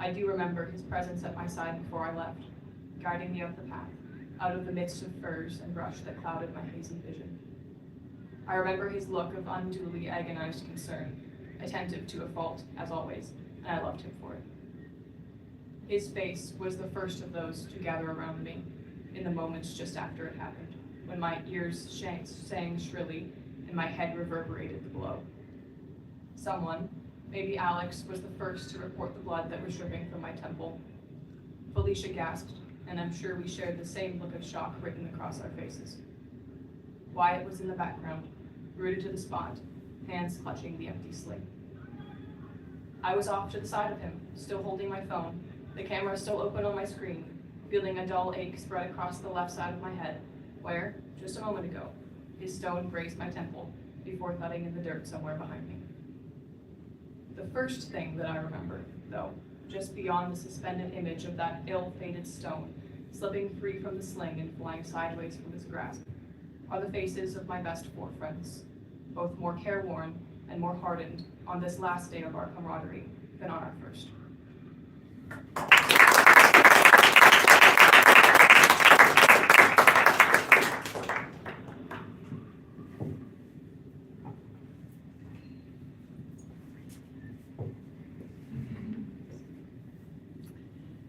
[SPEAKER 13] I do remember his presence at my side before I left, guiding me up the path, out of the midst of firs and brush that clouded my hazy vision. I remember his look of unduly agonized concern, attentive to a fault, as always, and I loved him for it. His face was the first of those to gather around me in the moments just after it happened, when my ears sang shrilly and my head reverberated the blow. Someone, maybe Alex, was the first to report the blood that was dripping from my temple. Felicia gasped, and I'm sure we shared the same look of shock written across our faces. Wyatt was in the background, rooted to the spot, hands clutching the empty sling. I was off to the side of him, still holding my phone, the camera still open on my screen, feeling a dull ache spread across the left side of my head, where, just a moment ago, his stone grazed my temple before thudding in the dirt somewhere behind me. The first thing that I remember, though, just beyond the suspended image of that ill-fated stone slipping free from the sling and flying sideways from his grasp, are the faces of my best 4 friends, both more careworn and more hardened on this last day of our camaraderie than on our first.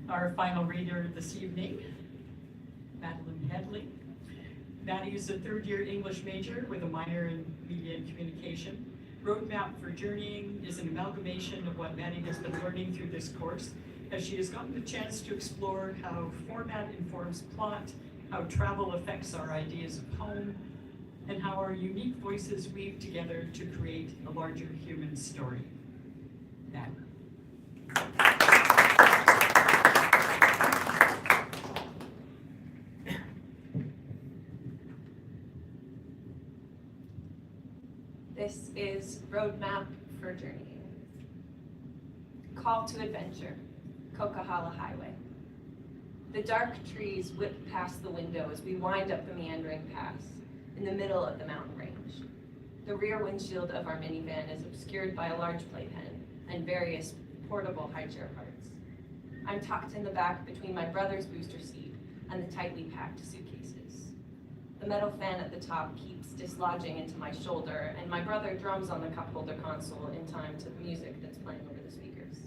[SPEAKER 3] Our final reader this evening, Madeline Headley. Maddie is a third-year English major with a minor in media and communication. Roadmap for Journeying is an amalgamation of what Maddie has been learning through this course, as she has gotten the chance to explore how format informs plot, how travel affects our ideas of home, and how our unique voices weave together to create a larger human story. Maddie.
[SPEAKER 14] This is Roadmap for Journeying. Call to Adventure, Coquihalla Highway. The dark trees whip past the window as we wind up the meandering pass in the middle of the mountain range. The rear windshield of our minivan is obscured by a large playpen and various portable high chair parts. I'm tucked in the back between my brother's booster seat and the tightly packed suitcases. The metal fan at the top keeps dislodging into my shoulder, and my brother drums on the cup holder console in time to the music that's playing over the speakers.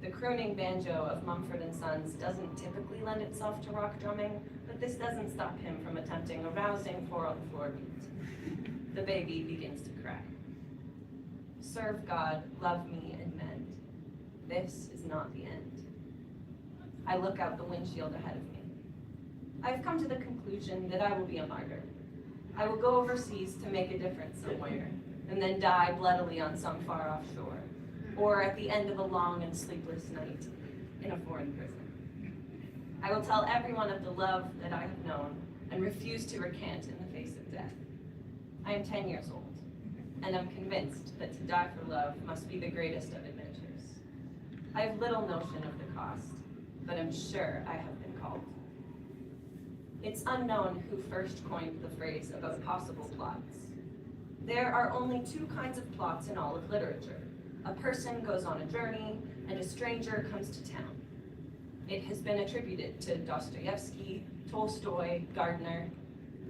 [SPEAKER 14] The crooning banjo of Mumford & Sons doesn't typically lend itself to rock drumming, but this doesn't stop him from attempting a rousing 4-on-the-floor beat. The baby begins to cry. Serve God, love me, and mend. This is not the end. I look out the windshield ahead of me. I've come to the conclusion that I will be a martyr. I will go overseas to make a difference somewhere, and then die bloodily on some far-off shore, or at the end of a long and sleepless night in a foreign prison. I will tell everyone of the love that I have known and refuse to recant in the face of death. I am 10 years old, and am convinced that to die for love must be the greatest of adventures. I have little notion of the cost, but am sure I have been called. It's unknown who first coined the phrase about possible plots. There are only two kinds of plots in all of literature. A person goes on a journey, and a stranger comes to town. It has been attributed to Dostoevsky, Tolstoy, Gardner,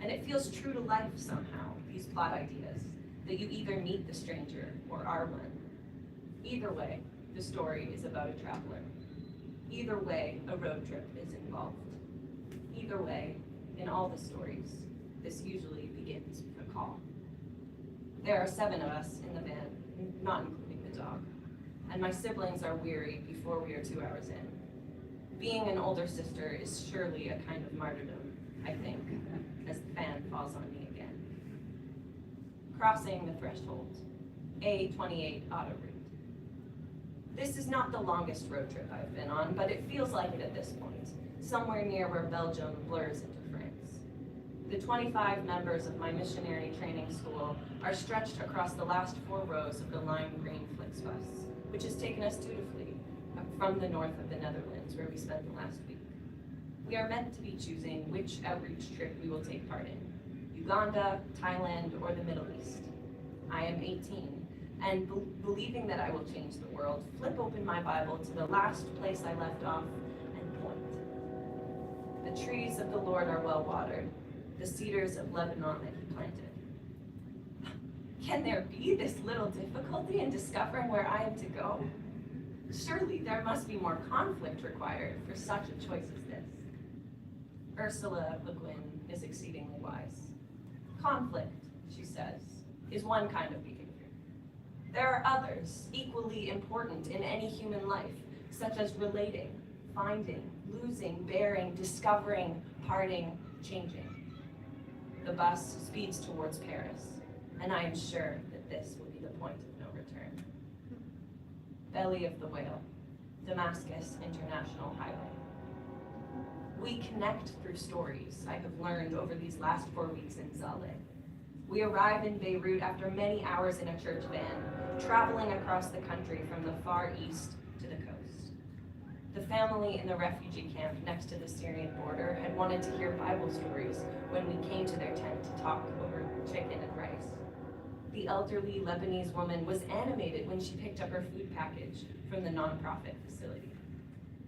[SPEAKER 14] and it feels true to life somehow, these plot ideas, that you either meet the stranger or are one. Either way, the story is about a traveler. Either way, a road trip is involved. Either way, in all the stories, this usually begins with a call. There are 7 of us in the van, not including the dog, and my siblings are weary before we are 2 hours in. Being an older sister is surely a kind of martyrdom, I think, as the fan falls on me again. Crossing the threshold, A28 auto route. This is not the longest road trip I've been on, but it feels like it at this point, somewhere near where Belgium blurs into France. The 25 members of my missionary training school are stretched across the last 4 rows of the lime green Flixbus, which has taken us dutifully from the north of the Netherlands, where we spent the last week. We are meant to be choosing which outreach trip we will take part in: Uganda, Thailand, or the Middle East. I am 18, and believing that I will change the world, flip open my Bible to the last place I left off and point. The trees of the Lord are well watered, the cedars of Lebanon that he planted. Can there be this little difficulty in discovering where I am to go? Surely there must be more conflict required for such a choice as this. Ursula Le Guin is exceedingly wise. Conflict, she says, is one kind of behavior. There are others equally important in any human life, such as relating, finding, losing, bearing, discovering, parting, changing. The bus speeds towards Paris, and I am sure that this will be the point of no return. Belly of the Whale, Damascus International Highway. We connect through stories I have learned over these last 4 weeks in Zaleh. We arrive in Beirut after many hours in a church van, traveling across the country from the far east to the coast. The family in the refugee camp next to the Syrian border had wanted to hear Bible stories when we came to their tent to talk over chicken and rice. The elderly Lebanese woman was animated when she picked up her food package from the nonprofit facility.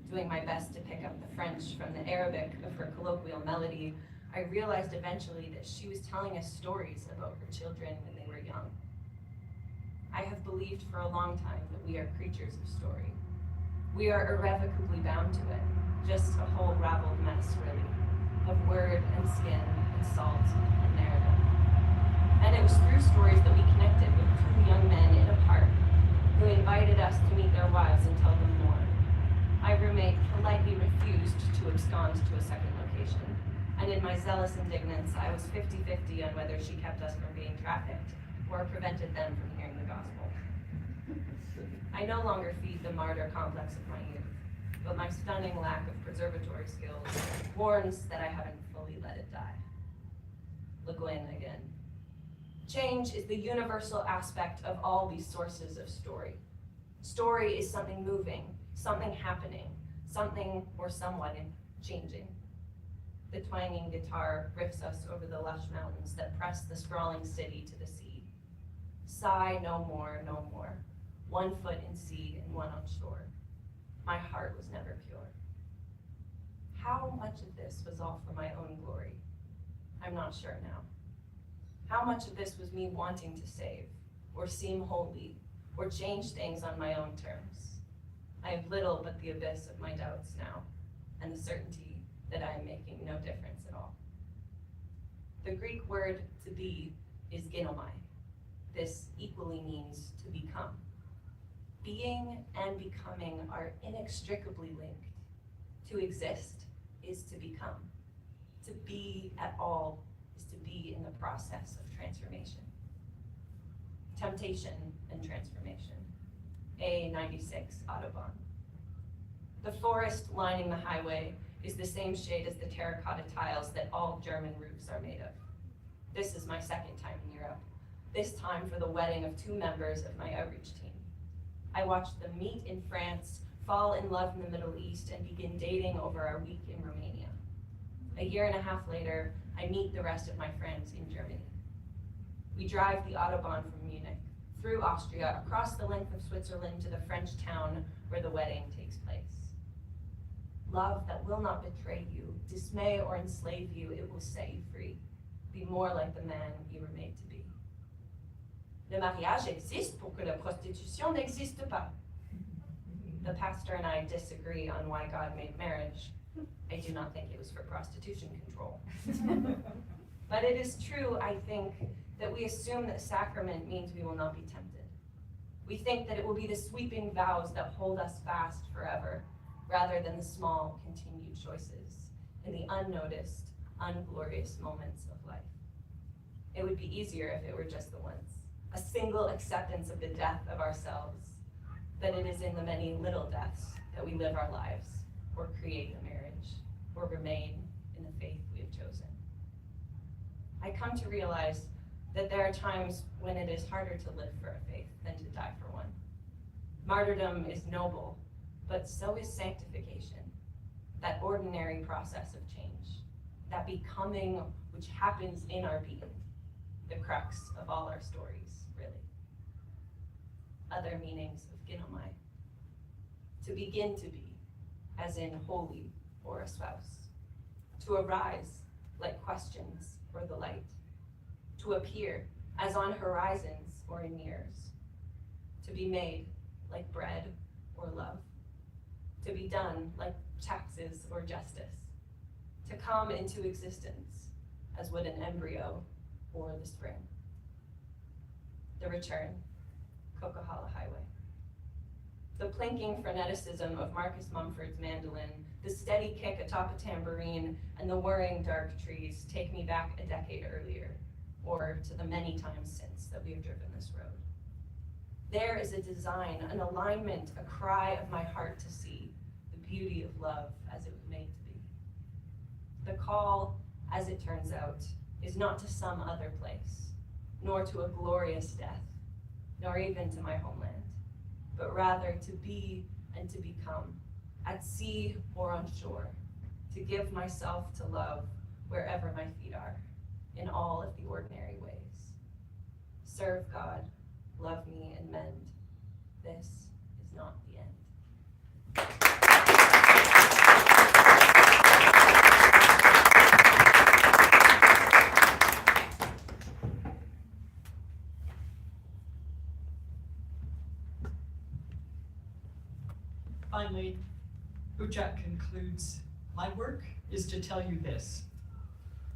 [SPEAKER 14] Doing my best to pick up the French from the Arabic of her colloquial melody, I realized eventually that she was telling us stories about her children when they were young. I have believed for a long time that we are creatures of story. We are irrevocably bound to it, just a whole raveled mess, really, of word and skin and salt and narrative. And it was through stories that we connected with 2 young men in a park who invited us to meet their wives and tell them more. My roommate politely refused to abscond to a second location, and in my zealous indignance, I was 50-50 on whether she kept us from being trafficked or prevented them from hearing the gospel. I no longer feed the martyr complex of my youth, but my stunning lack of preservatory skills warns that I haven't fully let it die. Le Guin again. Change is the universal aspect of all these sources of story. Story is something moving, something happening, something or someone changing. The twanging guitar riffs us over the lush mountains that press the sprawling city to the sea. Sigh no more, no more. 1 foot in sea and 1 on shore. My heart was never pure. How much of this was all for my own glory? I'm not sure now. How much of this was me wanting to save, or seem holy, or change things on my own terms? I have little but the abyss of my doubts now, and the certainty that I am making no difference at all. The Greek word to be is ginomai. This equally means to become. Being and becoming are inextricably linked. To exist is to become. To be at all is to be in the process of transformation. Temptation and transformation. A96 Autobahn. The forest lining the highway is the same shade as the terracotta tiles that all German roofs are made of. This is my 2nd time in Europe, this time for the wedding of 2 members of my outreach team. I watched them meet in France, fall in love in the Middle East, and begin dating over our week in Romania. A year and a half later, I meet the rest of my friends in Germany. We drive the Autobahn from Munich, through Austria, across the length of Switzerland to the French town where the wedding takes place. Love that will not betray you, dismay or enslave you, it will set you free. Be more like the man you were made to be. Le mariage existe pour que la prostitution n'existe pas. The pastor and I disagree on why God made marriage. I do not think it was for prostitution control. But it is true, I think, that we assume that sacrament means we will not be tempted. We think that it will be the sweeping vows that hold us fast forever, rather than the small, continued choices in the unnoticed, unglorious moments of life. It would be easier if it were just the once, a single acceptance of the death of ourselves, that it is in the many little deaths that we live our lives, or create a marriage, or remain in the faith we have chosen. I come to realize that there are times when it is harder to live for a faith than to die for one. Martyrdom is noble, but so is sanctification, that ordinary process of change, that becoming which happens in our being, the crux of all our stories, really. Other meanings of ginomai. To begin to be, as in holy or a spouse. To arise, like questions or the light. To appear, as on horizons or in mirrors. To be made, like bread or love. To be done, like taxes or justice. To come into existence, as would an embryo or the spring. The return, Coquihalla Highway. The plinking freneticism of Marcus Mumford's mandolin, the steady kick atop a tambourine, and the whirring dark trees take me back a decade earlier, or to the many times since that we have driven this road. There is a design, an alignment, a cry of my heart to see the beauty of love as it was made to be. The call, as it turns out, is not to some other place, nor to a glorious death, nor even to my homeland, but rather to be and to become, at sea or on shore, to give myself to love wherever my feet are, in all of the ordinary ways. Serve God, love me, and mend. This is not the end.
[SPEAKER 3] Finally, Ujak concludes, my work is to tell you this.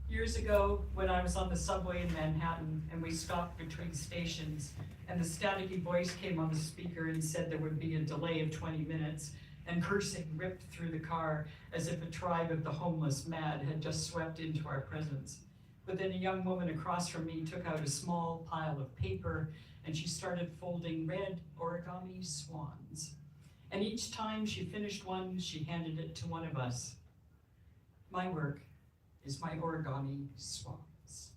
[SPEAKER 3] Years ago, when I was on the subway in Manhattan and we stopped between stations and the staticky voice came on the speaker and said there would be a delay of 20 minutes, and cursing ripped through the car as if a tribe of the homeless mad had just swept into our presence. But then a young woman across from me took out a small pile of paper and she started folding red origami swans. And each time she finished one, she handed it to one of us. My work is my origami swans.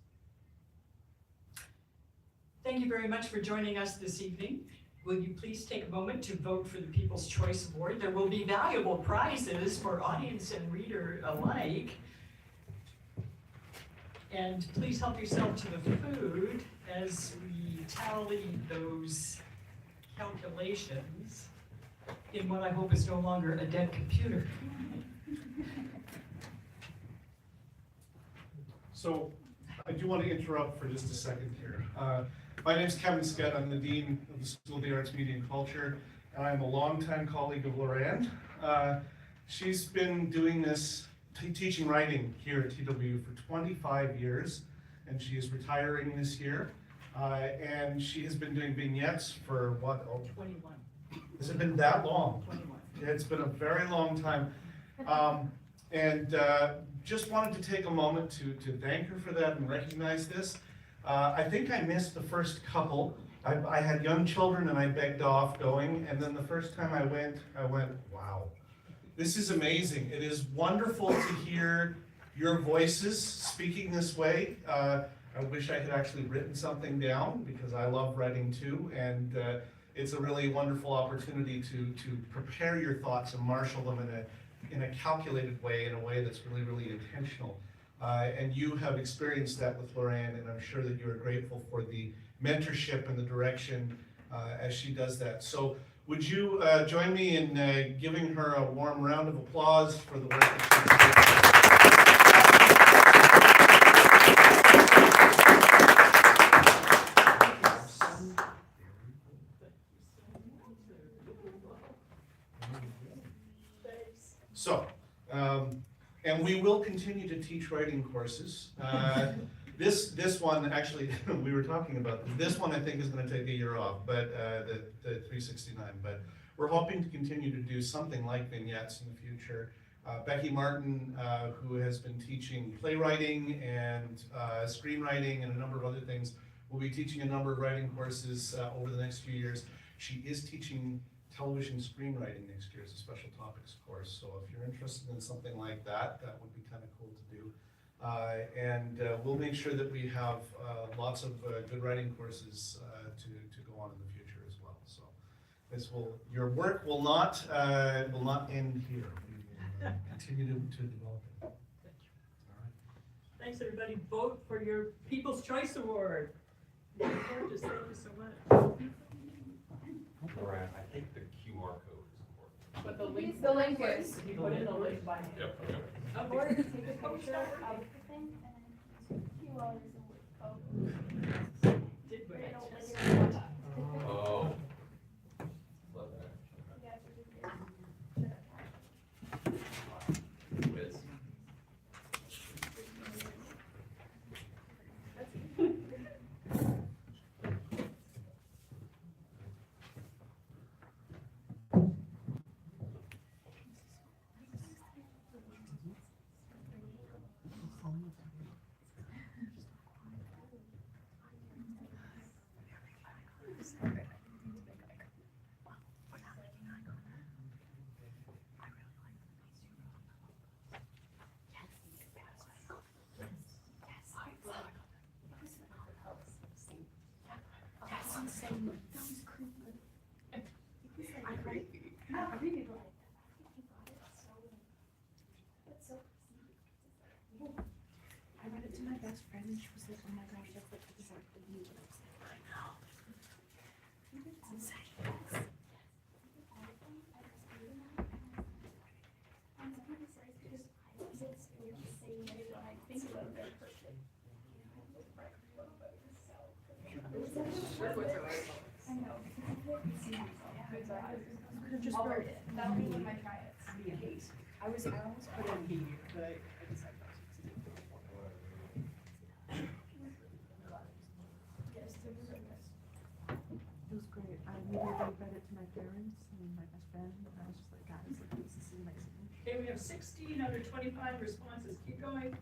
[SPEAKER 3] Thank you very much for joining us this evening. Will you please take a moment to vote for the People's Choice Award? There will be valuable prizes for audience and reader alike. And please help yourself to the food as we tally those calculations in what I hope is no longer a dead computer.
[SPEAKER 5] So I do want to interrupt for just a second here. My name is Kevin Skett. I'm the Dean of the School of the Arts, Media and Culture, and I'm a longtime colleague of Lorraine. She's been doing this, teaching writing here at TW for 25 years, and she is retiring this year. And she has been doing vignettes for what?
[SPEAKER 3] 21.
[SPEAKER 5] Has it been that long?
[SPEAKER 3] 21.
[SPEAKER 5] It's been a very long time. Just wanted to take a moment to thank her for that and recognize this. I think I missed the first couple. I had young children and I begged off going, and then the first time I went, wow, this is amazing. It is wonderful to hear your voices speaking this way. I wish I had actually written something down because I love writing too, and it's a really wonderful opportunity to prepare your thoughts and marshal them in a calculated way, in a way that's really, really intentional. And you have experienced that with Lorraine, and I'm sure that you are grateful for the mentorship and the direction as she does that. So would you join me in giving her a warm round of applause for the work that she's doing? So, and we will continue to teach writing courses. This one, actually, we were talking about this one I think is going to take a year off, but the 369, but we're hoping to continue to do something like vignettes in the future. Becky Martin, who has been teaching playwriting and screenwriting and a number of other things, will be teaching a number of writing courses over the next few years. She is teaching television screenwriting next year as a special topics course. So if you're interested in something like that, that would be kind of cool to do. And we'll make sure that we have lots of good writing courses to go on in the future as well. So this will, your work will not end here. We will continue to develop it. All right.
[SPEAKER 3] Thanks, everybody. Vote for your People's Choice Award. Thank you so much.
[SPEAKER 2] Right, I think the QR code is important.
[SPEAKER 3] But the link,
[SPEAKER 6] The link is.
[SPEAKER 3] you put in the link by hand.
[SPEAKER 2] Yep.
[SPEAKER 6] Or take a picture of the thing and QR is a code.
[SPEAKER 3] Did we?
[SPEAKER 2] Oh. Whiz.
[SPEAKER 9] I read it to my best friend and she was like, oh my gosh, that's like exactly you. And I was like, I know. It's insane.
[SPEAKER 6] Just wrote it. That'll be when I try it.
[SPEAKER 3] I was almost put in B, but I decided not
[SPEAKER 4] It was great. I immediately read it to my parents and my best friend, and I was just like, guys, like, this is amazing.
[SPEAKER 3] Okay, we have 16 out of 25 responses. Keep going.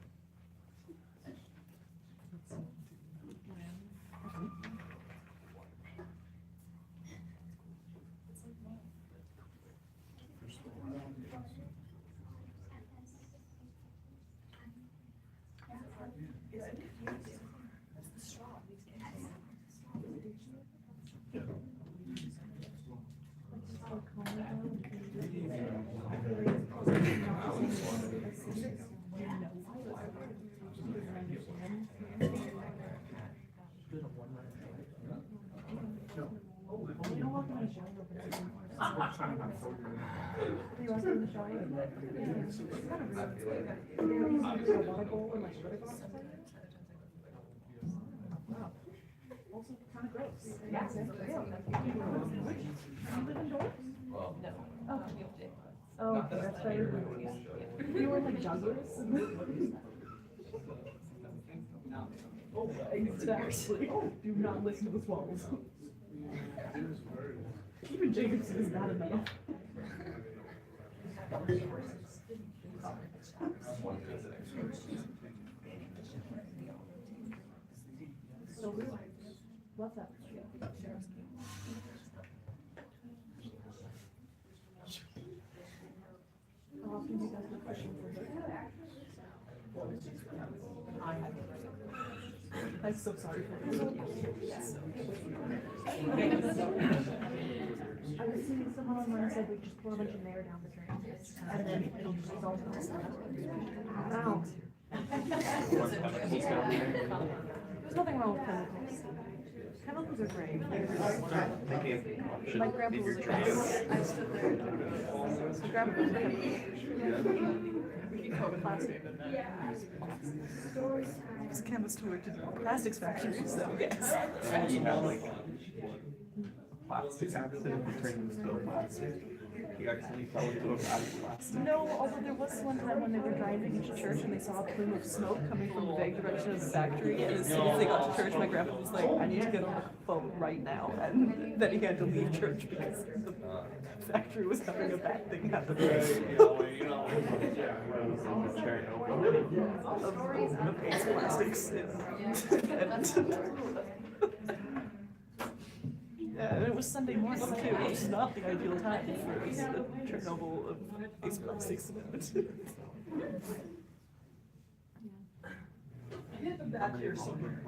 [SPEAKER 4] Also kind of gross. Yeah.
[SPEAKER 2] Well,
[SPEAKER 4] Oh, okay, that's better. You were like jugglers. Oh, exactly. Oh, do not listen to the swallows. Even Jacobson is not enough. So, love that. How often do you guys get pushing for her? I'm so sorry for this. I I was seeing someone online said we just pour a bunch of mayo down the drain, and then it'll just dissolve in the stuff. Ow. There's nothing wrong with chemicals. Chemicals are great. My grandpa was a chemist. I stood there. My grandpa was a chemist. Plastic. He's a chemist who worked in plastics factories, so yes.
[SPEAKER 8] And he had like plastic accident that turned into still plastic. He accidentally fell into a vat of plastic.
[SPEAKER 4] No, although there was one time when they were driving into church and they saw a plume of smoke coming from the vague direction of the factory, and as soon as they got to church, my grandpa was like, I need to get on the phone right now, and then he had to leave church because the factory was having a bad thing happen. Of waste plastics. Yeah, and it was Sunday morning too, which is not the ideal time for the Chernobyl of waste plastics.
[SPEAKER 3] I hit them back here somewhere.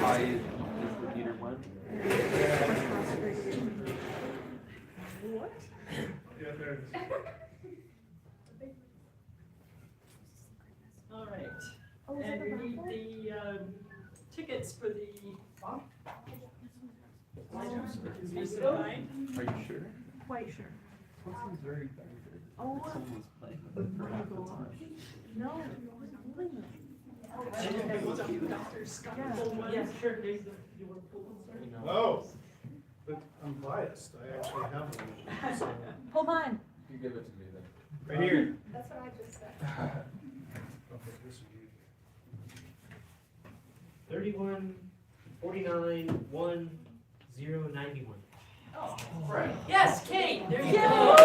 [SPEAKER 8] High is the meter one.
[SPEAKER 3] What?
[SPEAKER 5] Yeah, there it is.
[SPEAKER 3] All right. And we need the tickets for the. Is it fine?
[SPEAKER 8] Are you sure?
[SPEAKER 4] Quite sure.
[SPEAKER 8] This one's very bad.
[SPEAKER 4] Oh.
[SPEAKER 8] Someone was playing with it for half the time.
[SPEAKER 4] No, I wasn't holding them.
[SPEAKER 3] Yes, sure.
[SPEAKER 5] Oh, but I'm biased. I actually have one. So.
[SPEAKER 4] Hold mine.
[SPEAKER 2] You give it to me then.
[SPEAKER 5] Right here.
[SPEAKER 6] That's what I just said.
[SPEAKER 5] Okay, this would be-
[SPEAKER 15] 31, 49, 1, 0, 91.
[SPEAKER 3] Oh, right. Yes, Kate, there you go.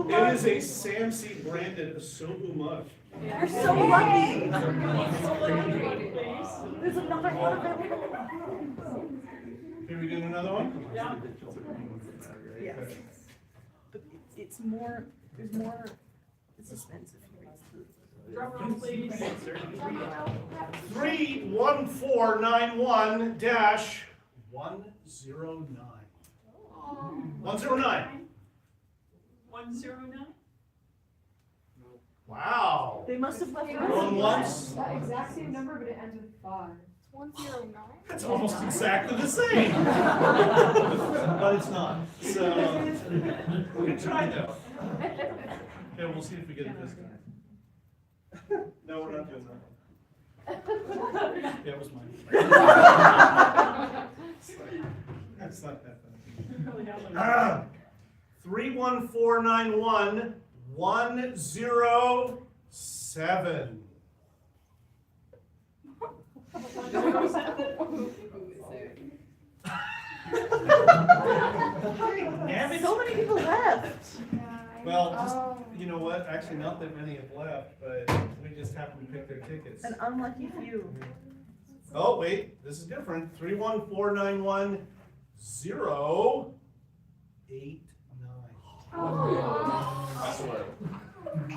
[SPEAKER 5] It is a Samsey branded Asobu mug.
[SPEAKER 4] You're so lucky. There's another one of them.
[SPEAKER 5] Can we do another one?
[SPEAKER 3] Yeah.
[SPEAKER 4] Yes. But it's more, there's more suspense if you read through.
[SPEAKER 3] Drum roll, please.
[SPEAKER 5] 31491-109. 109.
[SPEAKER 3] 109?
[SPEAKER 5] Wow.
[SPEAKER 4] They must have left it
[SPEAKER 5] Going once.
[SPEAKER 6] That exact same number, but it ends with 5. It's 109?
[SPEAKER 5] That's almost exactly the same. But it's not. So, we can try though. Okay, we'll see if we get it this time. No, we're not doing that. Yeah, it was mine. That's not that bad. 31491-107. Damn it.
[SPEAKER 4] So many people left.
[SPEAKER 5] Well, just, you know what? Actually, not that many have left, but we just happened to pick their tickets.
[SPEAKER 4] An unlucky few.
[SPEAKER 5] Oh, wait, this is different. 31491-089.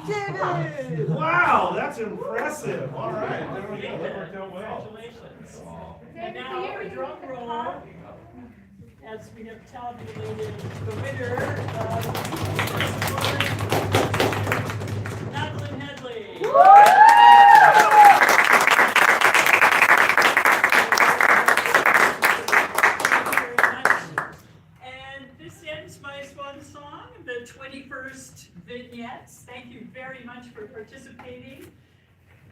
[SPEAKER 4] David!
[SPEAKER 5] Wow, that's impressive. All right, there we go. That worked out well.
[SPEAKER 3] Congratulations. And now a drum roll as we have tabulated the winner of Madeline Headley. And this ends my swan song, the 21st Vignettes. Thank you very much for participating.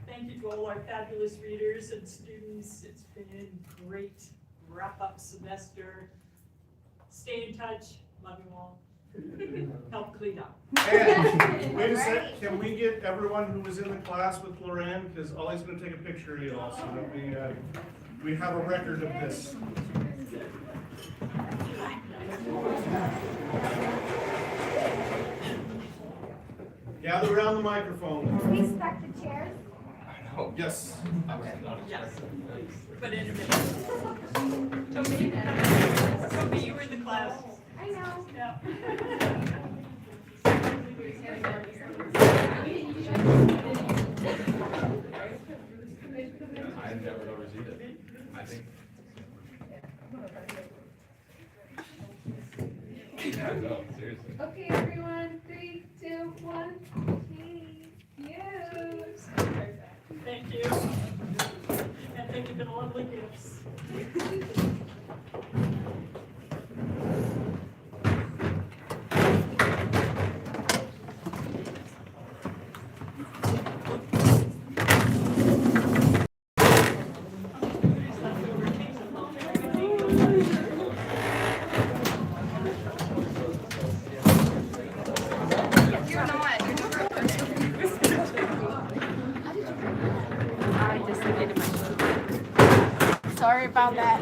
[SPEAKER 3] Thank you to all our fabulous readers and students. It's been a great wrap-up semester. Stay in touch. Love you all. Help clean up.
[SPEAKER 5] And wait a sec, can we get everyone who was in the class with Lorraine? Because Ollie's going to take a picture of you all so that we have a record of this. Gather around the microphone.
[SPEAKER 9] Can we stack the chairs?
[SPEAKER 5] Oh, yes.
[SPEAKER 3] Yes, but in a minute. Toby, you were in the class.
[SPEAKER 9] I know.
[SPEAKER 6] now.
[SPEAKER 3] Yeah.
[SPEAKER 2] I never know receipt it. I think. Yeah, no, seriously.
[SPEAKER 6] Okay, everyone, 3, 2, 1. Yes.
[SPEAKER 3] Thank you. And thank you for the lovely gifts.
[SPEAKER 6] You're not. I dislocated my shoulder. Sorry about that.